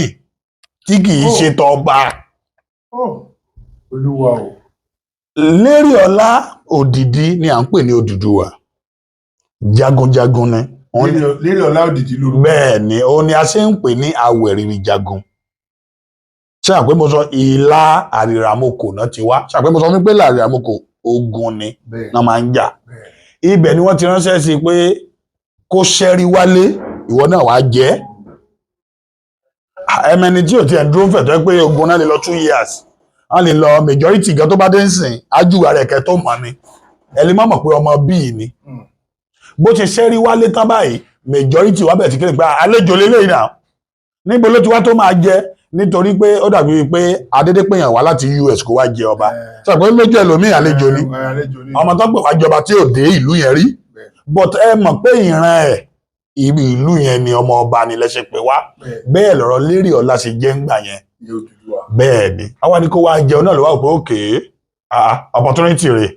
tí kì í ṣe tọba. Olúwa o. Léríọlá Òdìdí ni à ń pè ní Odùduwà jagunjagun ni. Léríọlá Òdìdí lórúkọ. Bẹ́ẹ̀ ni òun ni a ṣe ń pè ní Awẹ̀rìrì jagun. Ṣé àpé mo sọ ìlà àrìràmọkò náà ti wá ṣé àpé mo sọ fún pé àrìràmọkò ogun ni náà máa ń jà. Ibẹ̀ ni wọ́n ti ránṣẹ́ sí pé kó ṣẹ́rí wálé ìwọ náà wàá jẹ́. Ẹmẹni tí ò tiẹ̀ dúró fẹ̀ tó yẹ pé ogun náà lè lọ 2 years wọ́n lè lọ majority gan tó bá dé ń sìn ájúwà rẹ̀ kẹ́ tó mọ̀ ni ẹni má mọ̀ pé ọmọ bíi ni. Bó ṣe ṣẹ́rí wálé tán báyìí majority wá bẹ̀rẹ̀ sí kéde pé àlejò lélẹ́yìn náà níbo ló ti wá tó máa jẹ nítorí pé ó dàbí pé adédé pèèyàn wá láti US kó wá jẹ ọba sọ pé lójú ẹlòmíì àlejò ni ọmọ tó ń pè wá jọba tí ò dé ìlú yẹn rí but ẹ mọ̀ pé ìran ẹ̀ ibi ìlú yẹn ni ọmọ ọba ni lẹ́sẹ̀ pé wá bẹ́ẹ̀ lọ̀rọ̀ Léríọlá ṣe jẹ́ ńgbà yẹn bẹ́ẹ̀ ni àwa ni kó wá jẹun náà ló wá pé òkè opportunity rẹ̀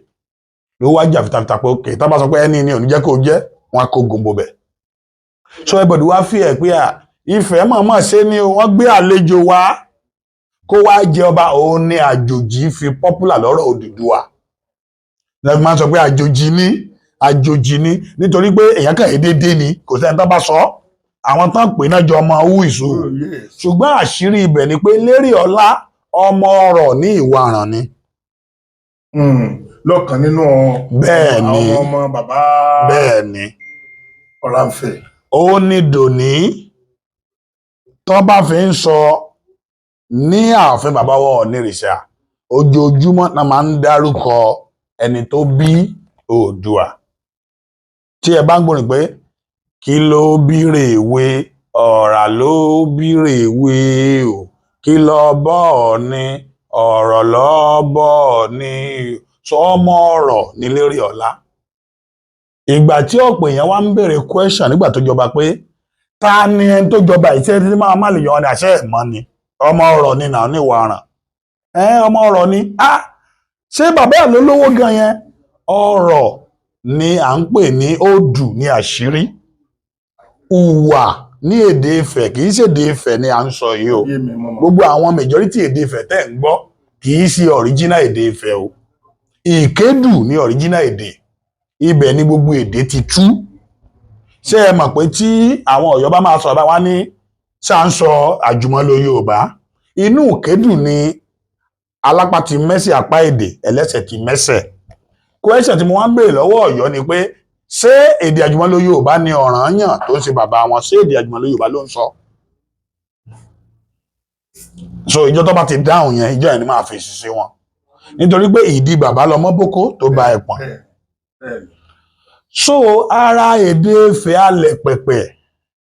ló wá jà fìtàfìtà pé òkè tá bá sọ pé ẹni ni ò ní jẹ́ kó jẹ́ wọn á kó gòǹbò bẹ̀ so everybody wá fi ẹ̀ pé Ifẹ̀ mọ̀ọ́mọ̀ ṣe ni wọ́n gbé àlejò wá kó wá jẹ ọba òun ni àjòjì fi popular lọ́rọ̀ Odùduwà lẹ́bi máa ń sọ pé àjòjì ní nítorí pé èèyàn kàn dédé ni kò sẹ́ni tó bá sọ àwọn tán pè náà jọ ọmọ owó ìṣó ṣùgbọ́n àṣírí ibẹ̀ ni pé Léríọlá ọmọ ọrọ̀ ní Ìwàràn ni. Lọ́kàn nínú àwọn ọmọ bàbá Ọ̀rànfẹ̀. Ó ní dòní tó bá fi ń sọ ní ààfin bàbá wa Ọ̀nìrìṣà ojoojúmọ́ náà máa ń dárúkọ ẹni tó bí Oòduà tí ẹ bá ń gbórin pé kí ló bí rèwe ọ̀rà ló bí rèwe o kí lọ bọ́ Ọ̀ọ̀ni ọ̀rọ̀ lọ bọ́ Ọ̀ọ̀ni sọ ọmọ ọ̀rọ̀ ní Léríọlá. Ìgbà tí ọ̀pọ̀ èèyàn wá ń béèrè question nígbà tó jọba pé ta ni ẹni tó jọba ìṣe tí máa má lè yọ ọ́nà àṣẹ ẹ̀mọ́ ni ọmọ ọ̀rọ̀ ni náà ní Ìwàràn ọmọ ọ̀rọ̀ ni ṣé bàbá ẹ̀ ló lówó gan yẹn ọ̀rọ̀ ni à ń pè ní odù ní àṣírí Ùwà ní èdè Ifẹ̀ kì í ṣe èdè Ifẹ̀ ni à ń sọ yìí o gbogbo àwọn majority èdè Ifẹ̀ tẹ́ ń gbọ́ kì í ṣe original èdè Ifẹ̀ o Ìkédù ní original èdè ibẹ̀ ni gbogbo èdè ti tú ṣé ẹ mọ̀ pé tí àwọn Ọ̀yọ́ bá máa sọ̀rọ̀ bá wá ní ṣáńsọ àjùmọ̀lò Yorùbá inú Ìkédù ni alápá ti mẹ́sẹ̀ apá èdè ẹlẹ́sẹ̀ ti mẹ́sẹ̀ question tí mo wá ń béèrè lọ́wọ́ Ọ̀yọ́ ni pé ṣé èdè àjùmọ̀lò Yorùbá ni Ọ̀rànyàn tó ń ṣe bàbá wọn ṣé èdè àjùmọ̀lò Yorùbá ló ń sọ so ìjọ tó bá ti dáhùn yẹn ìjọ yẹn ni máa fèsì sí wọn nítorí pé ìdí bàbá lọmọ bókó tó bá ẹpọ̀n so ara èdè Ifẹ̀ alẹ̀ pẹ̀pẹ̀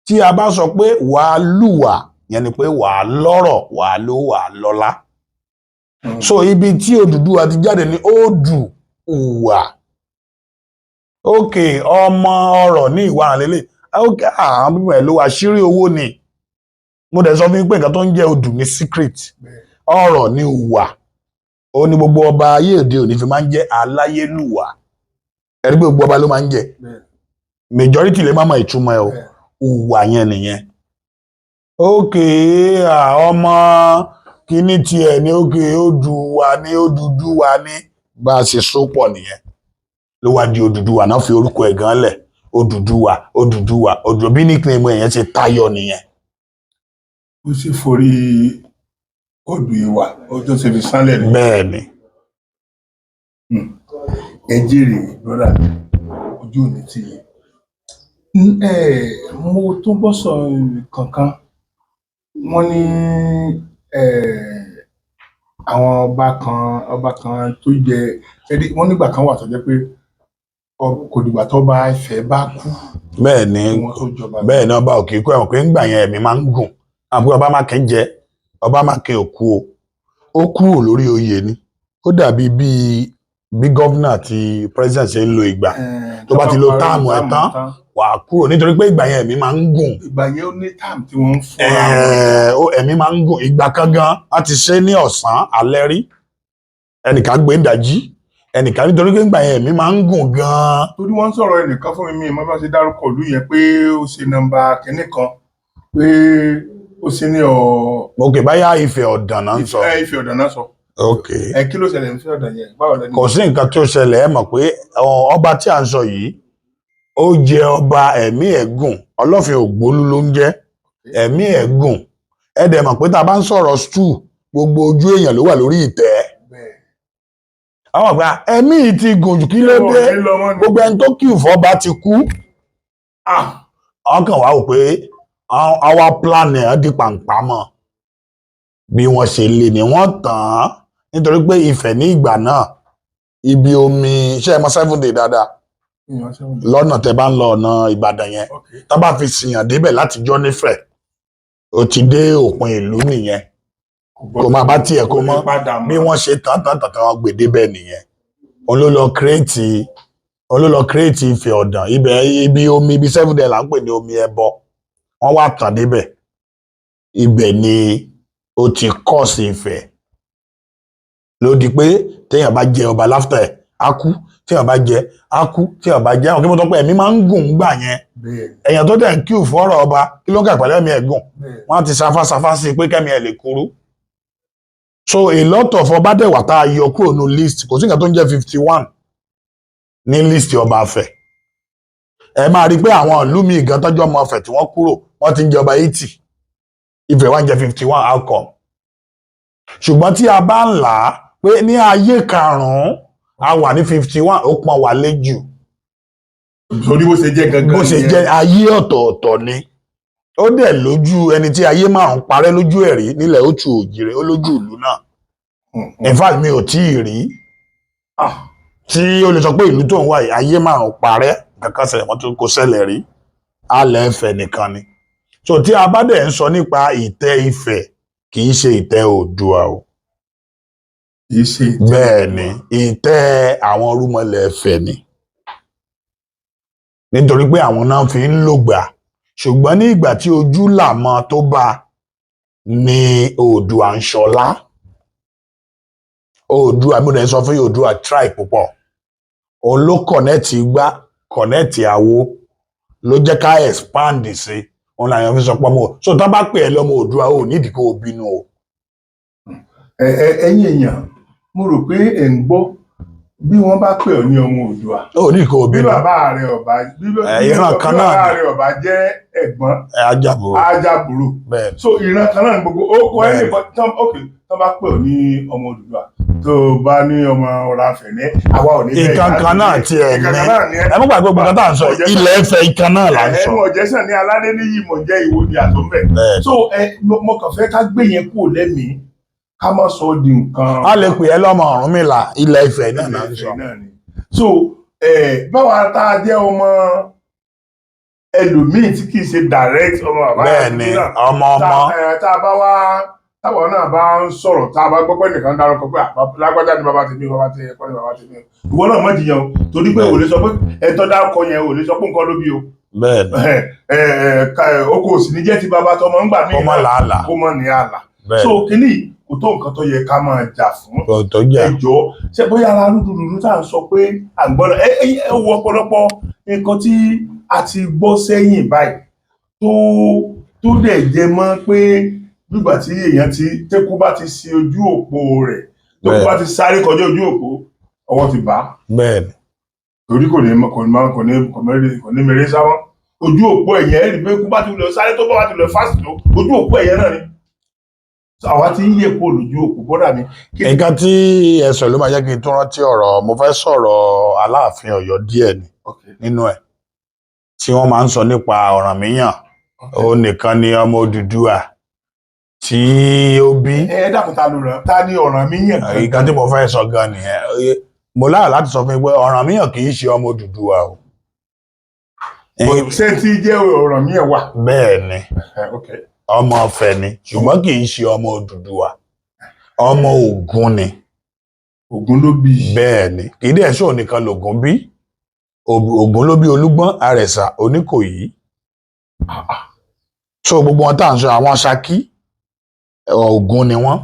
tí a bá sọ pé wàá lùwà yẹn ni pé wàá lọ́rọ̀ wàá ló wàá lọ́lá so ibi tí Odùduwà ti jáde ní Odùwà òkè ọmọ ọrọ̀ ní Ìwàràn lélẹ̀ òkè àwọn bíbẹ̀ ló wà àṣírí owó ni mo dẹ̀ sọ fún yín pé nǹkan tó ń jẹ́ odù ní secret ọrọ̀ ní Ùwà ó ní gbogbo ọba ayé òde òní fi máa ń jẹ́ aláyélúwà ẹ̀rí pé gbogbo ọba ló máa ń jẹ́ majority lè má mọ ìtumọ̀ ẹ̀ o Ùwà yẹn nìyẹn òkè ọmọ kíní tiẹ̀ ní òkè Odùduwà ní bá a ṣe so pọ̀ nìyẹn ló wá di Odùduwà náà fi orúkọ ẹ̀ gan lẹ̀ Odùduwà bí nickname ẹ̀yẹn ṣe tayọ nìyẹn. Ó sì forí odù ìwà ọjọ́ ṣe fi sánlẹ̀ ní. Bẹ́ẹ̀ ni. Ẹ jèrè brọ́dà ojú òní ti yẹ. Mo tún bọ́ sọ kankan wọ́n ní àwọn ọba kan tó jẹ wọ́n nígbà kan wà tó jẹ́ pé kò dìgbà tó bá Ifẹ̀ bá kú. Bẹ́ẹ̀ ni ọba òkè kú ẹ̀wọ̀n pé ń gbà yẹn ẹ̀mí máa ń gùn àbí ọba mákin jẹ ọba mákin òkú ó kúrò lórí oyè ni ó dàbí bíi bí gọ́vnà àti president ṣe ń lo ìgbà tó bá ti lo táàmù ẹ̀ tán wà á kúrò nítorí pé ìgbà yẹn ẹ̀mí máa ń gùn. ìgbà yẹn ó ní táàmù tí wọ́n ń fún wọn. ẹ̀mí máa ń gùn ìgbà kan gan a ti ṣe ní ọ̀sán alẹ́ rí ẹnìkan gbé ìdájí ẹnìkan nítorí pé ìgbà yẹn ẹ̀mí máa ń gùn gan. torí wọ́n ń sọ̀rọ̀ ẹnìkan fún mi mo bá ṣe dárúkọ ìlú yẹn pé ó ṣe nọ́mbà kínní kan pé ó ṣe ní ok báyà Ifẹ̀ Ọ̀dàn náà ń sọ. Ifẹ̀ Ọ̀dàn náà sọ. ok kí ló ṣẹlẹ̀ ní Ifẹ̀ Ọ̀dàn yẹn báwo lẹni. kò sí nǹkan tó ṣẹlẹ̀ ẹ mọ̀ pé ọba tí à ń sọ yìí ó jẹ ọba ẹ̀mí ẹ̀ gùn Ọlọ́fin Ògbólú ló ń jẹ́ ẹ̀mí ẹ̀ gùn ẹ dẹ̀ mọ̀ pé tá a bá ń sọ̀rọ̀ stool gbogbo ojú èèyàn ló wà lórí ìtẹ́. àwọn àgbà ẹ̀mí yìí ti gùn jù kí ló dé gbogbo ẹni tó kì í fọba ti kú. àwọn kan wá wò pé àwa plan ẹ̀ di pàǹpá mọ́ bí wọ́n ṣe lè ní wọ́n tàn án nítorí pé Ifẹ̀ ní ìgbà náà ibi omi iṣẹ́ ẹ̀mọ́ 7 day dáadáa lọ́nà tẹ́ bá ń lọ ọ̀nà Ìbàdàn yẹn tá bá fi sìyàn débẹ̀ láti jọ́ nífẹ̀ ó ti dé òpin ìlú nìyẹn kò máa bá tiẹ̀ kó mọ́ bí wọ́n ṣe tàn wọ́n gbé débẹ̀ nìyẹn òun ló lọ kírètì Ifẹ̀ Ọ̀dàn ibi omi ibi 7 day là ń pè ní omi ẹbọ wọ́n wá tàn débẹ̀ ibẹ̀ ni ó ti kọ́ sí Ifẹ̀ ló di pé téèyàn bá jẹ ọba láftà ẹ̀ á kú téèyàn bá jẹ á kú téèyàn bá jẹ àwọn kí mo tọ́ pé ẹ̀mí máa ń gùn gbà yẹn èèyàn tó dẹ̀ ń kí òfòrò ọba kí ló ń kà pẹ̀lú ẹ̀mí ẹ̀ gùn wọ́n ti sáfá sí pé kẹ́mi ẹ̀ lè kúrú so a lot of ọba dẹ̀ wà tá a yọ kúrò ní list kò sí nǹkan tó ń jẹ́ 51 ní list ọba Ifẹ̀ ẹ máa rí i pé àwọn ìlú mi gan tọ́jú ọmọ Ifẹ̀ tí wọ́n kúrò wọ́n ti ń jẹ ọba 80 Ifẹ̀ wá ń jẹ 51 outcome ṣùgbọ́n tí a bá ń là á pé ní ayé karùn-ún a wà ní 51 ó pọn wà léjù. torí bó ṣe jẹ́ gangan bó ṣe jẹ́ ayé ọ̀tọ̀ọ̀tọ̀ ni ó dẹ̀ lójú ẹni tí ayé márùn parẹ́ lójú ẹ̀ rí nílẹ̀ Òtù Òjìrè ó lójú ìlú náà in fact mi ò tí ì rí tí ó lè sọ pé ìlú tó ń wà ayé márùn parẹ́ kankan ṣẹlẹ̀ mọ́tò kò ṣẹlẹ̀ rí alẹ́ Ifẹ̀ nìkan ni so tí a bá dẹ̀ ń sọ nípa ìtẹ́ Ifẹ̀ kì í ṣe ìtẹ́ Oòduà o bẹ́ẹ̀ ni ìtẹ́ àwọn Orúnmọlẹ̀ Ifẹ̀ ni nítorí pé àwọn náà fi ń lògbà ṣùgbọ́n ní ìgbà tí ojú làmọ́ tó bá ní Oòduà ń ṣọlá Oòduà mo dẹ̀ sọ fún Oòduà try púpọ̀ òun ló kọ̀nẹ́ẹ̀tì gbá kọ̀nẹ́ẹ̀tì àwo ló jẹ́ ká expand sí òun làyàn fi sọ pé ọmọ so tó bá pè ẹ́ lọ́mọ Oòduà ò nídìí kó o bínú o. ẹ̀yin èèyàn mo rò pé ẹ̀ ń gbọ́ bí wọ́n bá pè ọ́ ní ọmọ Oòduà ò ní kó o bínú. bí bàbá rẹ̀ ọba ìran kan náà bàbá rẹ̀ ọba jẹ́ ẹ̀gbọ́n ajábùrò so ìran kan náà gbogbo ó kọ́ ẹ̀ tó bá pè ọ́ ní ọmọ Oòduà tó bá ní ọmọ Ọ̀rànfẹ̀ní àwa ò ní bẹ́ẹ̀ ìkankan náà ti ẹ̀ ní ẹ mọ́ gbàgbé gbogbo tá à ń sọ ilẹ̀ Ifẹ̀ ìkan náà là ń sọ. ẹ̀mú ọ̀jẹ̀sán ní aládé níyì mọ̀ jẹ́ Ìwòdì àtọ́mbẹ̀ so mo kàn fẹ́ ká gbé yẹn kúrò lẹ́mìí ká má sọ di nǹkan. a lè pè é lọ́mọ Ọ̀rúnmìlà ilẹ̀ Ifẹ̀ náà là ń sọ. so báwa tá a jẹ́ ọmọ ẹlòmíì tí kì í ṣe direct ọmọ bàbá bẹ́ẹ̀ ni ọmọ tá a bá wá táwọn náà bá ń sọ̀rọ̀ tá a bá gbọ́ pé nìkan dárúkọ pé lágbájá ni bàbá tèmi ẹ̀kọ́ ni bàbá tèmi ìwọ náà má jiyàn o torí pé ò lè sọ pé ẹ̀tọ́ dárúkọ yẹn ò lè sọ pé nǹkan ló bí o. bẹ́ẹ̀ni oko òsì ní jẹ́ ti bàbá tọmọ ń gbà mí kó mọ̀ ní àlà so kínní kò tó nǹkan tó yẹ ká máa jà fún ẹjọ́ ṣé bóyá ara rúdurùdu tá à ń sọ pé àgbọ̀nà ẹ wo ọ̀pọ̀lọpọ̀ nǹkan tí a ti gbọ́ sẹ́yìn báyìí tó dẹ̀ jẹ mọ́ pé nígbà tí èèyàn tẹ́kú bá ti ṣe ojú òpó rẹ̀ tẹ́kú bá ti sáré kọjá ojú òpó ọwọ́ ti bá. bẹ́ẹ̀ni. torí kò ní mèrè sáwọn ojú òpó ẹ̀yẹ ẹ̀rí pé kú bá ti lọ sáré tó bá ti lọ fásitì tó ojú òpó ẹ̀yẹ náà ni. àwa ti ń yẹ kó lójú òpó bọ́dà mi. nǹkan tí ẹ̀sọ̀ ló máa jẹ́ kí n tó rántí ọ̀rọ̀ mo fẹ́ sọ̀rọ̀ Aláàfin Ọ̀yọ́ díẹ̀ ni nínú ẹ̀ tí wọ́n máa ń sọ nípa Ọ̀rànmíyàn òun nìkan ni ọmọ Odùduwà tí ó bí. ẹ dákun ta ni Ọ̀rànmíyàn kan. nǹkan tí mo fẹ́ sọ gan nìyẹn mo láyọ̀ láti sọ fún yín pé Ọ̀rànmíyàn kì í ṣe ọmọ Odùduwà o. ṣé tí jẹ́ Ọ̀rànmíyàn wà. bẹ́ẹ̀ ni ọmọ Ifẹ̀ ni ṣùgbọ́n kì í ṣe ọmọ Odùduwà ọmọ Ògún ni. Ògún ló bí. bẹ́ẹ̀ ni kì í dẹ̀ ṣó nìkan lògún bí Ògún ló bí Olúgbọ́n Àrẹ̀sà Oníkòyí so gbogbo wọn tá à ń sọ àwọn Ṣakí Ògún ni wọ́n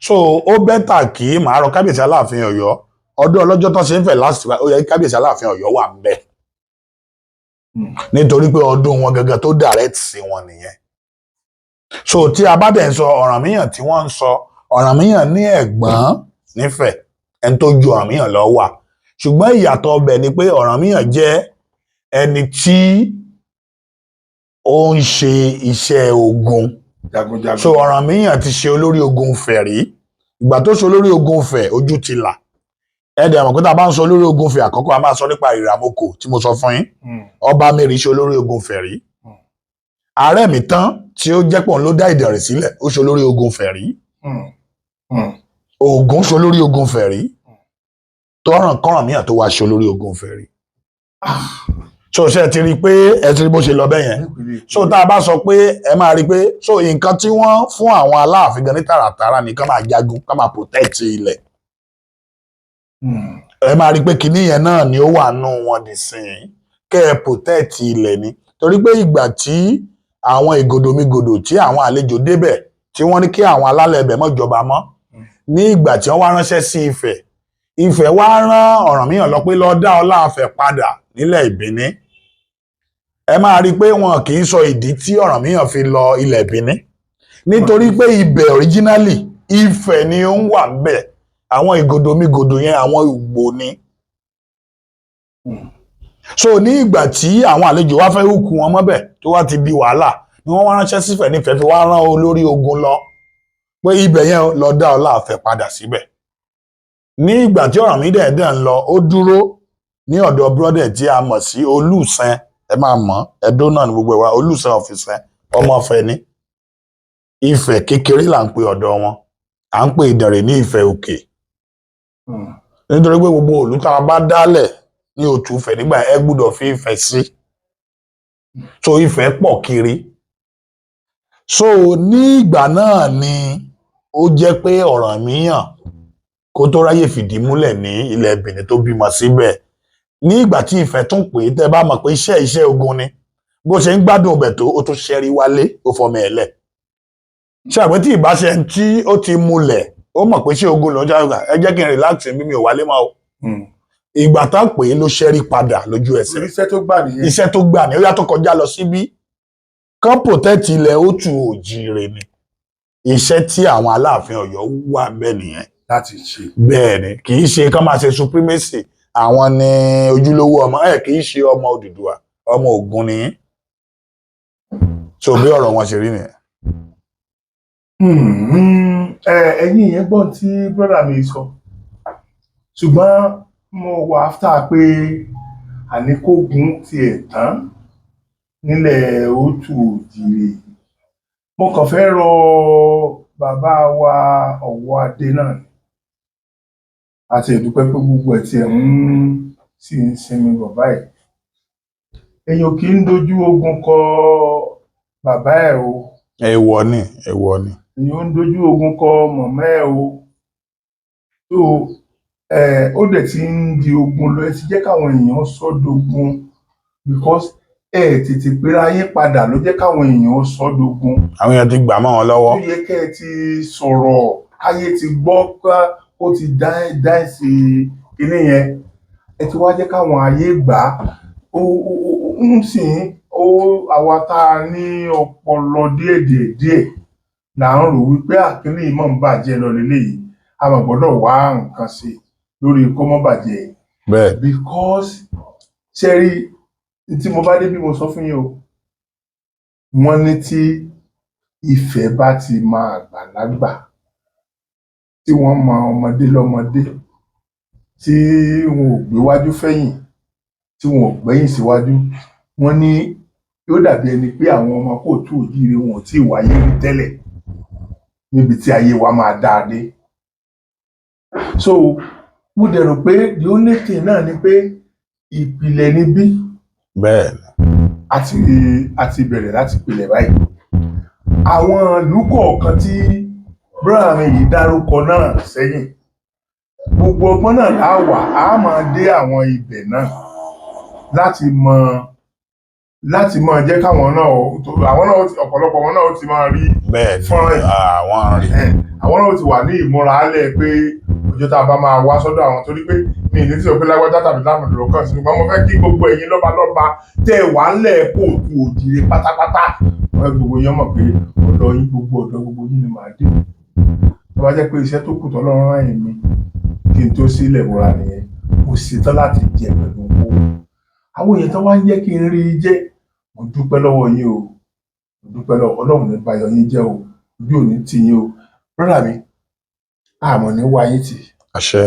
so ó bẹ́tà kí màá rọ kábíyèsí Aláàfin Ọ̀yọ́ ọdún ọlọ́jọ́ tó ṣe ń fẹ̀ láti ó yẹ kí kábíyèsí Aláàfin Ọ̀yọ́ wà ń bẹ̀ nítorí pé ọdún wọn gangan tó direct sí wọn nìyẹn so tí a bá dẹ̀ ń sọ Ọ̀rànmíyàn tí wọ́n ń sọ Ọ̀rànmíyàn ní ẹ̀gbọ́n nífẹ̀ẹ́ ẹni tó ju Ọ̀rànmíyàn lọ wà ṣùgbọ́n ìyàtọ̀ ọbẹ̀ ni pé Ọ̀rànmíyàn jẹ́ ẹni tí ó ń ṣe iṣẹ́ ogun Jagunjagun. so Ọ̀rànmíyàn ti ṣe olórí ogun Ifẹ̀ rí ìgbà tó ṣe olórí ogun Ifẹ̀ ojú ti là ẹ̀dẹ̀ àmọ̀ pé tá a bá ń sọ olórí ogun Ifẹ̀ àkọ́kọ́ a máa sọ nípa Ìràmọ̀kò tí mo sọ fún yín Ọba Mary ṣe olórí ogun Ifẹ̀ rí Àrẹ̀mítán tí ó jẹ́ pọ̀ ló dá Ìdẹ̀rẹ̀ sílẹ̀ ó ṣe olórí ogun Ifẹ̀ rí Ògún ṣe olórí ogun Ifẹ̀ rí Ọ̀rànmíyàn tó wá ṣe olórí ogun Ifẹ̀ rí so ṣe ti rí i pé ẹ ti rí bó ṣe lọ bẹ́ẹ̀ yẹn so tá a bá sọ pé ẹ máa rí i pé so nǹkan tí wọ́n fún àwọn Aláàfin gan ní tààràtàrà ni ká máa jagun ká máa protect ilẹ̀ ẹ máa rí i pé kinní yẹn náà ni ó wà nù wọn dì sìn kẹ́ ẹ protect ilẹ̀ ni torí pé ìgbà tí àwọn ìgòdòmígòdò tí àwọn àlejò débẹ̀ tí wọ́n ní kí àwọn alálẹ̀ ibẹ̀ mọ́ jọba mọ́ ní ìgbà tí wọ́n wá ránṣẹ́ sí Ifẹ̀ Ifẹ̀ wá rán Ọ̀rànmíyàn lọ pé lọ dá Ọláàfẹ̀ padà nílẹ̀ Ìbíní ẹ máa rí i pé wọn kì í sọ ìdí tí Ọ̀rànmíyàn fi lọ ilẹ̀ Ìbíní nítorí pé ibẹ̀ originally Ifẹ̀ ni ó ń wà ńbẹ̀ àwọn ìgòdòmígòdò yẹn àwọn Ìgbò ni so ní ìgbà tí àwọn àlejò wá fẹ́ hùkù wọn mọ́bẹ̀ tó wá ti di wàhálà ni wọ́n wá ránṣẹ́ sífẹ̀ nífẹ̀ẹ́ fi wá rán olórí ogun lọ pé ibẹ̀ yẹn lọ dá Ọláàfẹ̀ padà síbẹ̀ ní ìgbà tí Ọ̀rànmíyàn dẹ̀ ń lọ ó dúró ní ọ̀dọ̀ brọ́dẹ̀ tí a mọ̀ sí Olúṣen ẹ máa mọ̀ Ẹdó náà ní gbogbo ẹ̀ wá Olúṣen ọ̀fìsẹ́ ọmọ Ifẹ̀ ní Ifẹ̀ kékeré là ń pe ọ̀dọ̀ wọn à ń pe Ìdẹ̀rẹ̀ ní Ifẹ̀ òkè nítorí pé gbogbo òlú tá a bá dálẹ̀ ní òtù Ifẹ̀ nígbà ẹ gbúdọ̀ fi Ifẹ̀ sí so Ifẹ̀ pọ̀ kiri so ní ìgbà náà ni ó jẹ́ pé Ọ̀rànmíyàn kó tó ráyè fìdí múlẹ̀ ní ilẹ̀ Benin tó bímọ síbẹ̀ ní ìgbà tí Ifẹ̀ tún pè é tẹ́ bá mọ̀ pé iṣẹ́ ogun ni bó ṣe ń gbádùn ọbẹ̀ tó ó tún ṣẹ́rí wálé ó fọmọ ẹ̀ lẹ̀ ṣe àpẹ tí ìbáṣẹ tí ó ti múlẹ̀ ó mọ̀ pé ṣé ogun lọ́jọ́ àgbà ẹ jẹ́ kí n relax bí mi ò wálé máa o ìgbà tá pè é ló ṣẹ́rí padà lójú ẹsẹ̀ iṣẹ́ tó gbà nìyẹn iṣẹ́ tó gbà ní ó yàtọ̀ kọjá lọ síbí kán protect ilẹ̀ ó tù òjìire ni iṣẹ́ tí àwọn Aláàfin Ọ̀yọ́ wà bẹ́ẹ̀ nìyẹn láti ṣe bẹ́ẹ̀ ni kì í ṣe kán máa ṣe supremacy àwọn ni ojúlówó ọmọ kì í ṣe ọmọ Odùduwà ọmọ Ògún ni so bí ọ̀rọ̀ wọn ṣe rí nìyẹn. ẹ̀yin yẹn gbọ́n tí brọ́dà mi sọ ṣùgbọ́n mo wà áfítà pé àníkógun tiẹ̀ tán nílẹ̀ òtù òjìrè mo kàn fẹ́ rọ bàbá wa Ọ̀wọ́ Adé náà àti ìdúpẹ́ pé gbogbo ẹ̀ tiẹ̀ sì ń sinmi bàbá ẹ̀ èèyàn kì í dojú ogun kọ bàbá ẹ̀ o èèwọ̀ ni èèwọ̀ ni èèyàn ń dojú ogun kọ mọ̀mọ́ ẹ̀ o tó ó dẹ̀ ti ń di ogun lọ ẹ ti jẹ́ káwọn èèyàn sọ́dọ̀gun because tètè pera yín padà ló jẹ́ káwọn èèyàn sọ́dọ̀gun. àwọn èèyàn ti gbà mọ́ wọn lọ́wọ́. ó yẹ kẹ́ ẹ ti sọ̀rọ̀ káyé ti gbọ́ pé ó ti dá sí kinní yẹn ẹ ti wá jẹ́ káwọn ayé gbà á ń sìn àwa tá a ní ọpọlọ díẹ̀ là ń rò wípé àkínní yìí mọ̀ ń bàjẹ́ lọ lélẹ́yìí a mà gbọ́dọ̀ wá nǹkan ṣe lórí kó mọ́ bàjẹ́ bẹ́ẹ̀ because ṣẹ́rí tí mo bá dé bí mo sọ fún yín o wọ́n ní tí Ifẹ̀ bá ti máa àgbàlagbà tí wọ́n mọ ọmọdé lọ́mọdé tí wọn ò gbé wájú fẹ́yìn tí wọn ò gbẹ́yìn síwájú wọ́n ní yóò dàbí ẹni pé àwọn ọmọ kóòtù òjíire wọn ò tí ì wáyé rí tẹ́lẹ̀ níbi tí ayé wa máa dáa dé so mo dẹ̀ rò pé the only thing náà ni pé ìpìlẹ̀ níbí bẹ́ẹ̀ àti bẹ̀rẹ̀ láti pilẹ̀ báyìí àwọn ìlú kọ̀ọ̀kan tí brother mi yìí dárúkọ náà sẹ́yìn gbogbo ọgbọ́n náà láwà á máa dé àwọn ibẹ̀ náà láti mọ jẹ́ káwọn náà àwọn náà ọ̀pọ̀lọpọ̀ wọn náà ti máa rí fọ́nrán àwọn náà ti wà ní ìmúra alẹ́ pé ọjọ́ tá a bá máa wá sọ́dọ̀ àwọn torí pé mi ní tí o pé lágbájá tàbí lámùdù lọ́kàn sí ṣùgbọ́n mo fẹ́ kí gbogbo ẹ̀yin lọ́balọ́ba tẹ̀ wá lẹ̀ kóòtù òjìrè pátápátá wọ́n gbogbo yẹn mọ̀ pé ọ̀dọ̀ yín gbogbo yín ni màá dé tó bá jẹ́ pé iṣẹ́ tó kù tọ́lọ́run rán yẹn mi kí n tó sílẹ̀ múra nìyẹn mo ṣetán láti jẹ pẹ̀lú owó àwọn èèyàn tó wá ń jẹ́ kí n rí i jẹ́ mo dúpẹ́ lọ́wọ́ yín o mo dúpẹ́ lọ́wọ́ Ọlọ́run ní bayọ̀ yín jẹ́ o ojú òní tì yín o brọ́dà mi àmọ́ ní wá yín tì àṣẹ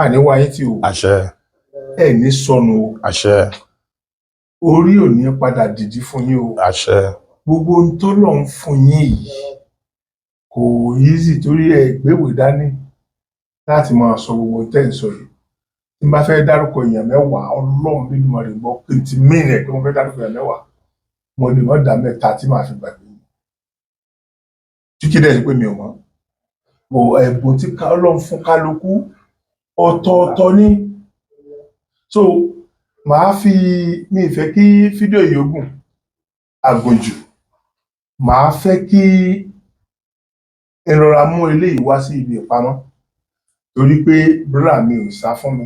àní wá yín tì o àṣẹ ẹ ní sọnù o àṣẹ orí ò ní padà dìdí fún yín o àṣẹ gbogbo ohun tó lọ́n fún yín yìí kò easy torí ẹ gbéwèé dání láti máa sọ gbogbo tẹ́ ń sọ yìí tí n bá fẹ́ dárúkọ èèyàn mẹ́wàá Ọlọ́run bí mo lè gbọ́ pé ti mìíràn ẹ̀ pé mo fẹ́ dárúkọ èèyàn mẹ́wàá mo lè mọ́ dá mẹ́ta tí màá fi gbàgbé tí kí dẹ̀ ni pé mi ò mọ̀ bò ẹ̀bùn tí Ọlọ́run fún kálukú ọ̀tọ̀ọ̀tọ̀ ni so màá fi mi ìfẹ́ kí fídíò yìí ogun àgùnjù màá fẹ́ kí ìrora mú eléyìí wá sí ibi ìpamọ́ torí pé brọ́dà mi ò sá fún mi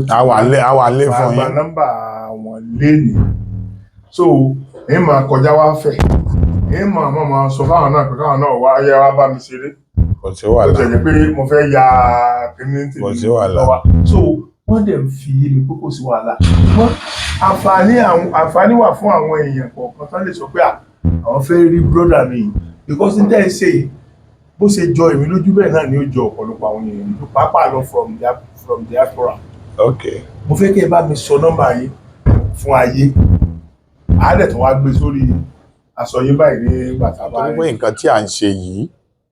àwa lé fún gba yín nọ́mbà wọn lénìí so èyí máa kọjá wá fẹ̀ èyí máa sọ fáwọn náà pé káwọn náà wá yẹ wá bá mi ṣeré kò sí wàhálà ó tẹ̀lé pé mo fẹ́ ya kíní tèmi kò sí wàhálà so wọ́n dẹ̀ ń fi yé mi pé kò sí wàhálà wọ́n àǹfààní wà fún àwọn èèyàn kọ̀ọ̀kan tán lè sọ pé àwọn fẹ́ rí brọ́dà mi because ní tẹ́ ẹ ṣe yìí bó ṣe jọ èmi lójú bẹ́ẹ̀ náà ni ó jọ ọ̀pọ̀lọpọ̀ àwọn èèyàn lójú pàápàá lọ from diaspora. okay mo fẹ́ kí ẹ bá mi sọ nọ́mbà yín fún ayé àádẹ́ tó wá gbé sórí aṣọ yín báyìí ní bàtà báyìí. torí pé nǹkan tí à ń ṣe yìí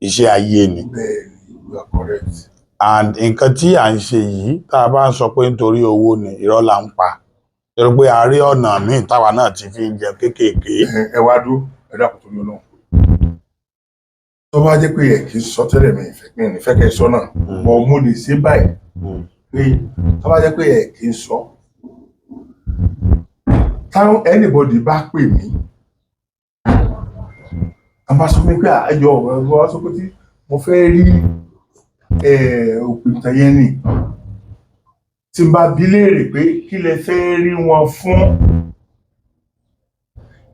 iṣẹ́ ayé ni bẹ́ẹ̀ ni you are correct. and nǹkan tí à ń ṣe yìí tá a bá ń sọ pé nítorí owó ni irọ́ là ń pa torí pé a rí ọ̀nà míì táwa náà ti fi ń jẹ kéékèèké. ẹ wá dúró ẹ dákun tó lọ náà tó bá jẹ́ pé ẹ kì í sọ tẹ́lẹ̀ mi ìfẹ́ kẹ́ ẹ sọ náà mo lè ṣe báyìí pé tó bá jẹ́ pé ẹ kì í sọ táwọn anybody bá pè mí a bá sọ fún mi pé àjọ ọ̀rọ̀ wa sọ pé tí mo fẹ́ rí òpìtàn yẹn nì tí n bá bi léèrè pé kí lẹ fẹ́ rí wọn fún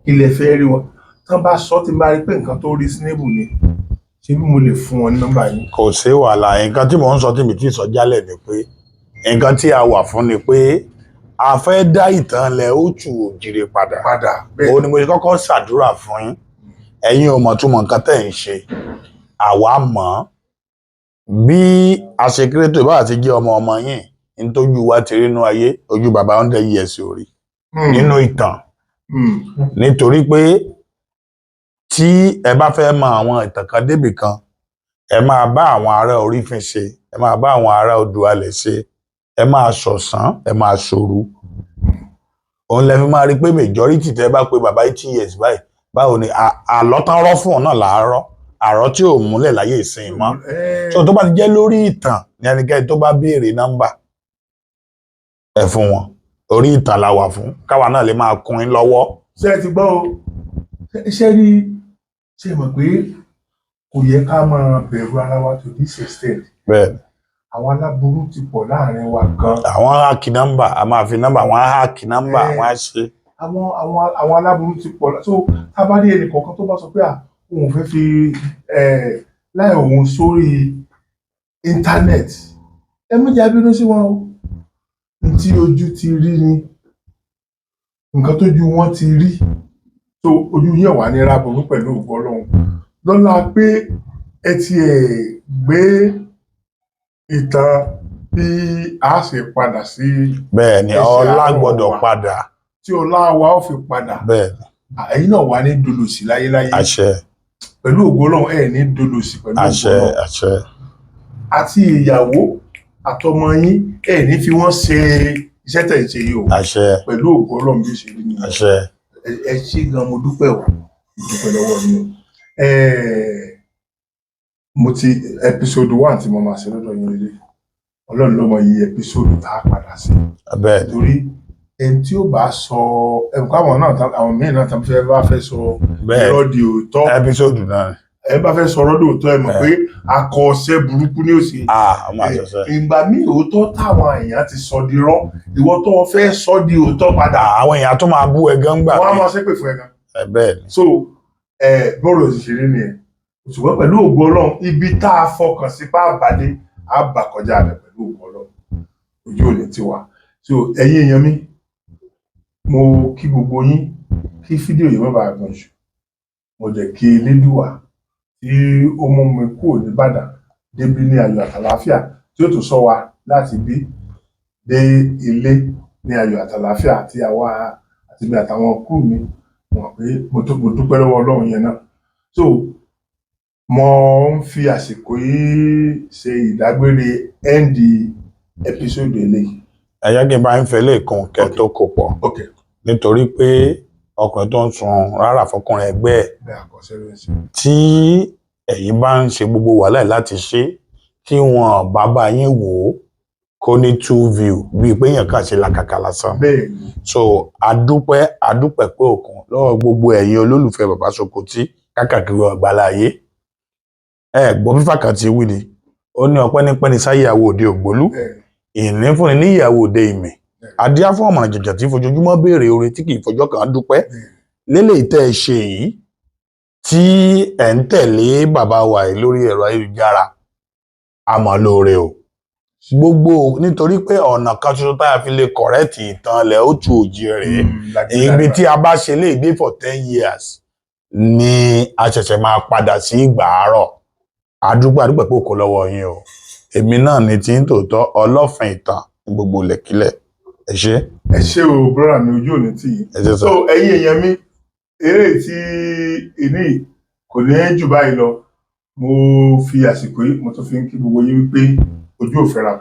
kí lẹ fẹ́ rí wọn tán bá sọ tí n bá rí pé nǹkan tó reasonable ni ṣé bí mo lè fún wọn ní nọ́mbà yín. kò sí wàhálà nǹkan tí mò ń sọ tí mi ti sọ jálẹ̀ ni pé nǹkan tí a wà fún ni pé a fẹ́ dá ìtàn ilẹ̀ Òtù Òjìrè padà bẹ́ẹ̀ òun ni mo ṣe kọ́kọ́ ṣàdúrà fún yín ẹ̀yin ò mọ̀ túmọ̀ nǹkan tẹ̀ ń ṣe àwa mọ̀ bí àṣekéré bá ti jẹ́ ọmọ yín nítorí wa ti rí inú ayé ojú bàbá 100 years orí nínú ìtàn nítorí pé tí ẹ bá fẹ́ mọ àwọn ìtàn kan débì kan ẹ máa bá àwọn ará Orífin ṣe ẹ máa bá àwọn ará Odùalẹ̀ ṣe ẹ máa ṣọ̀sán ẹ máa ṣòru òun lẹ fi máa rí pé majority tẹ bá pé bàbá 80 years báyìí báwo ni àlọ́ tán rọ́ fún ọ náà làárọ̀ àrọ́ tí ò múlẹ̀ láyé ìsìn mọ́ so tó bá ti jẹ́ lórí ìtàn ní ẹnikẹ́ni tó bá béèrè nọ́mbà ẹ fún wọn orí ìtàn la wà fún káwa náà lè máa kún in lọ́wọ́. ṣé ẹ ti gbọ́ o ṣé rí ṣe mọ̀ pé kò yẹ ká máa bẹ̀rù ara wa to this extent. bẹ́ẹ̀ àwọn aláburú ti pọ̀ láàrin wa gan. àwọn háàkì nọ́mbà a máa fi nọ́mbà àwọn háàkì nọ́mbà àwọn á ṣe. àwọn aláburú ti pọ̀ so tábàdí ẹnì kọ̀ọ̀kan tó bá sọ pé òun fẹ́ fi láì òun sórí íńtánẹ́ẹ̀tì ẹ méjì abínú sí wọn o n tí ojú ti rí ni nǹkan tójú wọn ti rí so ojú yẹn wà ní rábùrú pẹ̀lú ògo Ọlọ́run lọ́la pé ẹ ti gbé ìtàn bí a ṣe padà sí. bẹ́ẹ̀ ni ọlá gbọ́dọ̀ padà. tí ọlá wa ó fi padà. bẹ́ẹ̀ ni. ẹ̀yin náà wà ní dolòsì láyéláyé. àṣẹ. pẹ̀lú ògo Ọlọ́run ẹ̀ ní dolòsì pẹ̀lú ògo Ọlọ́run. àṣẹ. àti ìyàwó àtọmọ yín ẹ̀ ní fi wọ́n ṣe iṣẹ́ tẹ̀ ṣe yìí o. àṣẹ. pẹ̀lú ògo Ọlọ́run bí ó ṣe rí nìyẹn. àṣẹ. ẹ ṣé gan mo dúpẹ́ o ìdúpẹ́ lọ́wọ́ yín mo ti episode 1 tí mo máa ṣe lọ́dọ̀ yín lélẹ̀ Ọlọ́run ló mọ iye episode tá a padà sí bẹ́ẹ̀ ni torí ẹni tí ó bá sọ ẹ̀kọ́ àwọn míì náà tàbí bá fẹ́ sọ bẹ́ẹ̀ rọ́ọ̀dì òótọ́ episode náà ẹ bá fẹ́ sọ rọ́ọ̀dì òótọ́ ẹ mọ̀ pé akọ̀ọ̀ṣẹ́ burúkú ní òsì ọmọ àṣọṣẹ ìgbà míì òótọ́ táwọn èèyàn ti sọ di rọ́ ìwọ tó fẹ́ sọ di òótọ́ padà àwọn èèyàn tó máa bú ẹ gan gbà wọ́n á máa ṣépè fún ẹ gan bẹ́ẹ̀ ni so bọ́ọ̀lù òṣìṣẹ́ nìyẹn ṣùgbọ́n pẹ̀lú ògo Ọlọ́run ibi tá a fọkàn sí pa àbádé á bà kọjá rẹ̀ pẹ̀lú ògo Ọlọ́run ojú ò ní tiwa so ẹ̀yin èèyàn mi mo kí gbogbo yín kí fídíò yìí má bàa gan jù mo jẹ́ kí Elédùà tí ó mú mi kúrò nìbàdàn débi ní ayọ̀ àtàlàáfíà tí ó tún sọ wa láti bí dé ilé ní ayọ̀ àtàlàáfíà àti àwa àti mi àtàwọn kúrò mi mọ̀ pé mo dúpẹ́ lọ́wọ́ Ọlọ́run yẹn náà so mo ń fi àsìkò yìí ṣe ìdágbére ẹ́ndì ẹpísódù eléyìí. ẹ̀yà kí n bá ń fẹ́ lẹ́ẹ̀kan kẹ́ tó kò pọ̀ nítorí pé ọkùnrin tó ń sun rárá fọkùnrin ẹgbẹ́ ẹ̀ tí ẹ̀yin bá ń ṣe gbogbo wàhálà láti ṣe tí wọn bàbá yín wò ó kó ní 2 view bíi pé èèyàn kàn ṣe làkàkà lásán so adúpẹ́ pé òkun lọ́wọ́ gbogbo ẹ̀yin olólùfẹ́ Bàbá Sokoti káàkiri àgbáláyé gbọ́ fífà kan ti wí ni ó ní ọpẹ́ nípẹ́ ní sáyé àwọ̀ òde ògbólú ìní fúnni ní ìyàwó òde ìmẹ̀ adíá fún ọmọ jẹjẹ tí fojoojúmọ́ béèrè oore tí kì í fọjọ́ kan dúpẹ́ lélẹ̀ ìtẹ́ ẹ ṣe yìí tí ẹ̀ ń tẹ̀lé bàbá wa yìí lórí ẹ̀rọ ayélujára àmọ́ lóore o gbogbo nítorí pé ọ̀nà kan ṣoṣo tá a fi lè kọ̀rẹ́tì ìtàn ilẹ̀ ó tu òjì rẹ̀ ibi tí a bá ṣe lè dé for 10 years ni a ṣẹ̀ṣẹ̀ máa padà sí ìgbà àárọ̀ adúpẹ́ pé kò lọ́wọ́ yín o èmi náà ni tí ń tòótọ́ ọlọ́fin ìtàn ní gbogbo lẹ̀kílẹ̀ ẹ ṣé o brọ́dà mi ojú òní tì yìí so ẹ̀yin èèyàn mi eré tí ìní kò ní jù báyìí lọ mo fi àsìkò yìí mo tún fi ń kí gbogbo yín wípé ojú ò fẹ́ra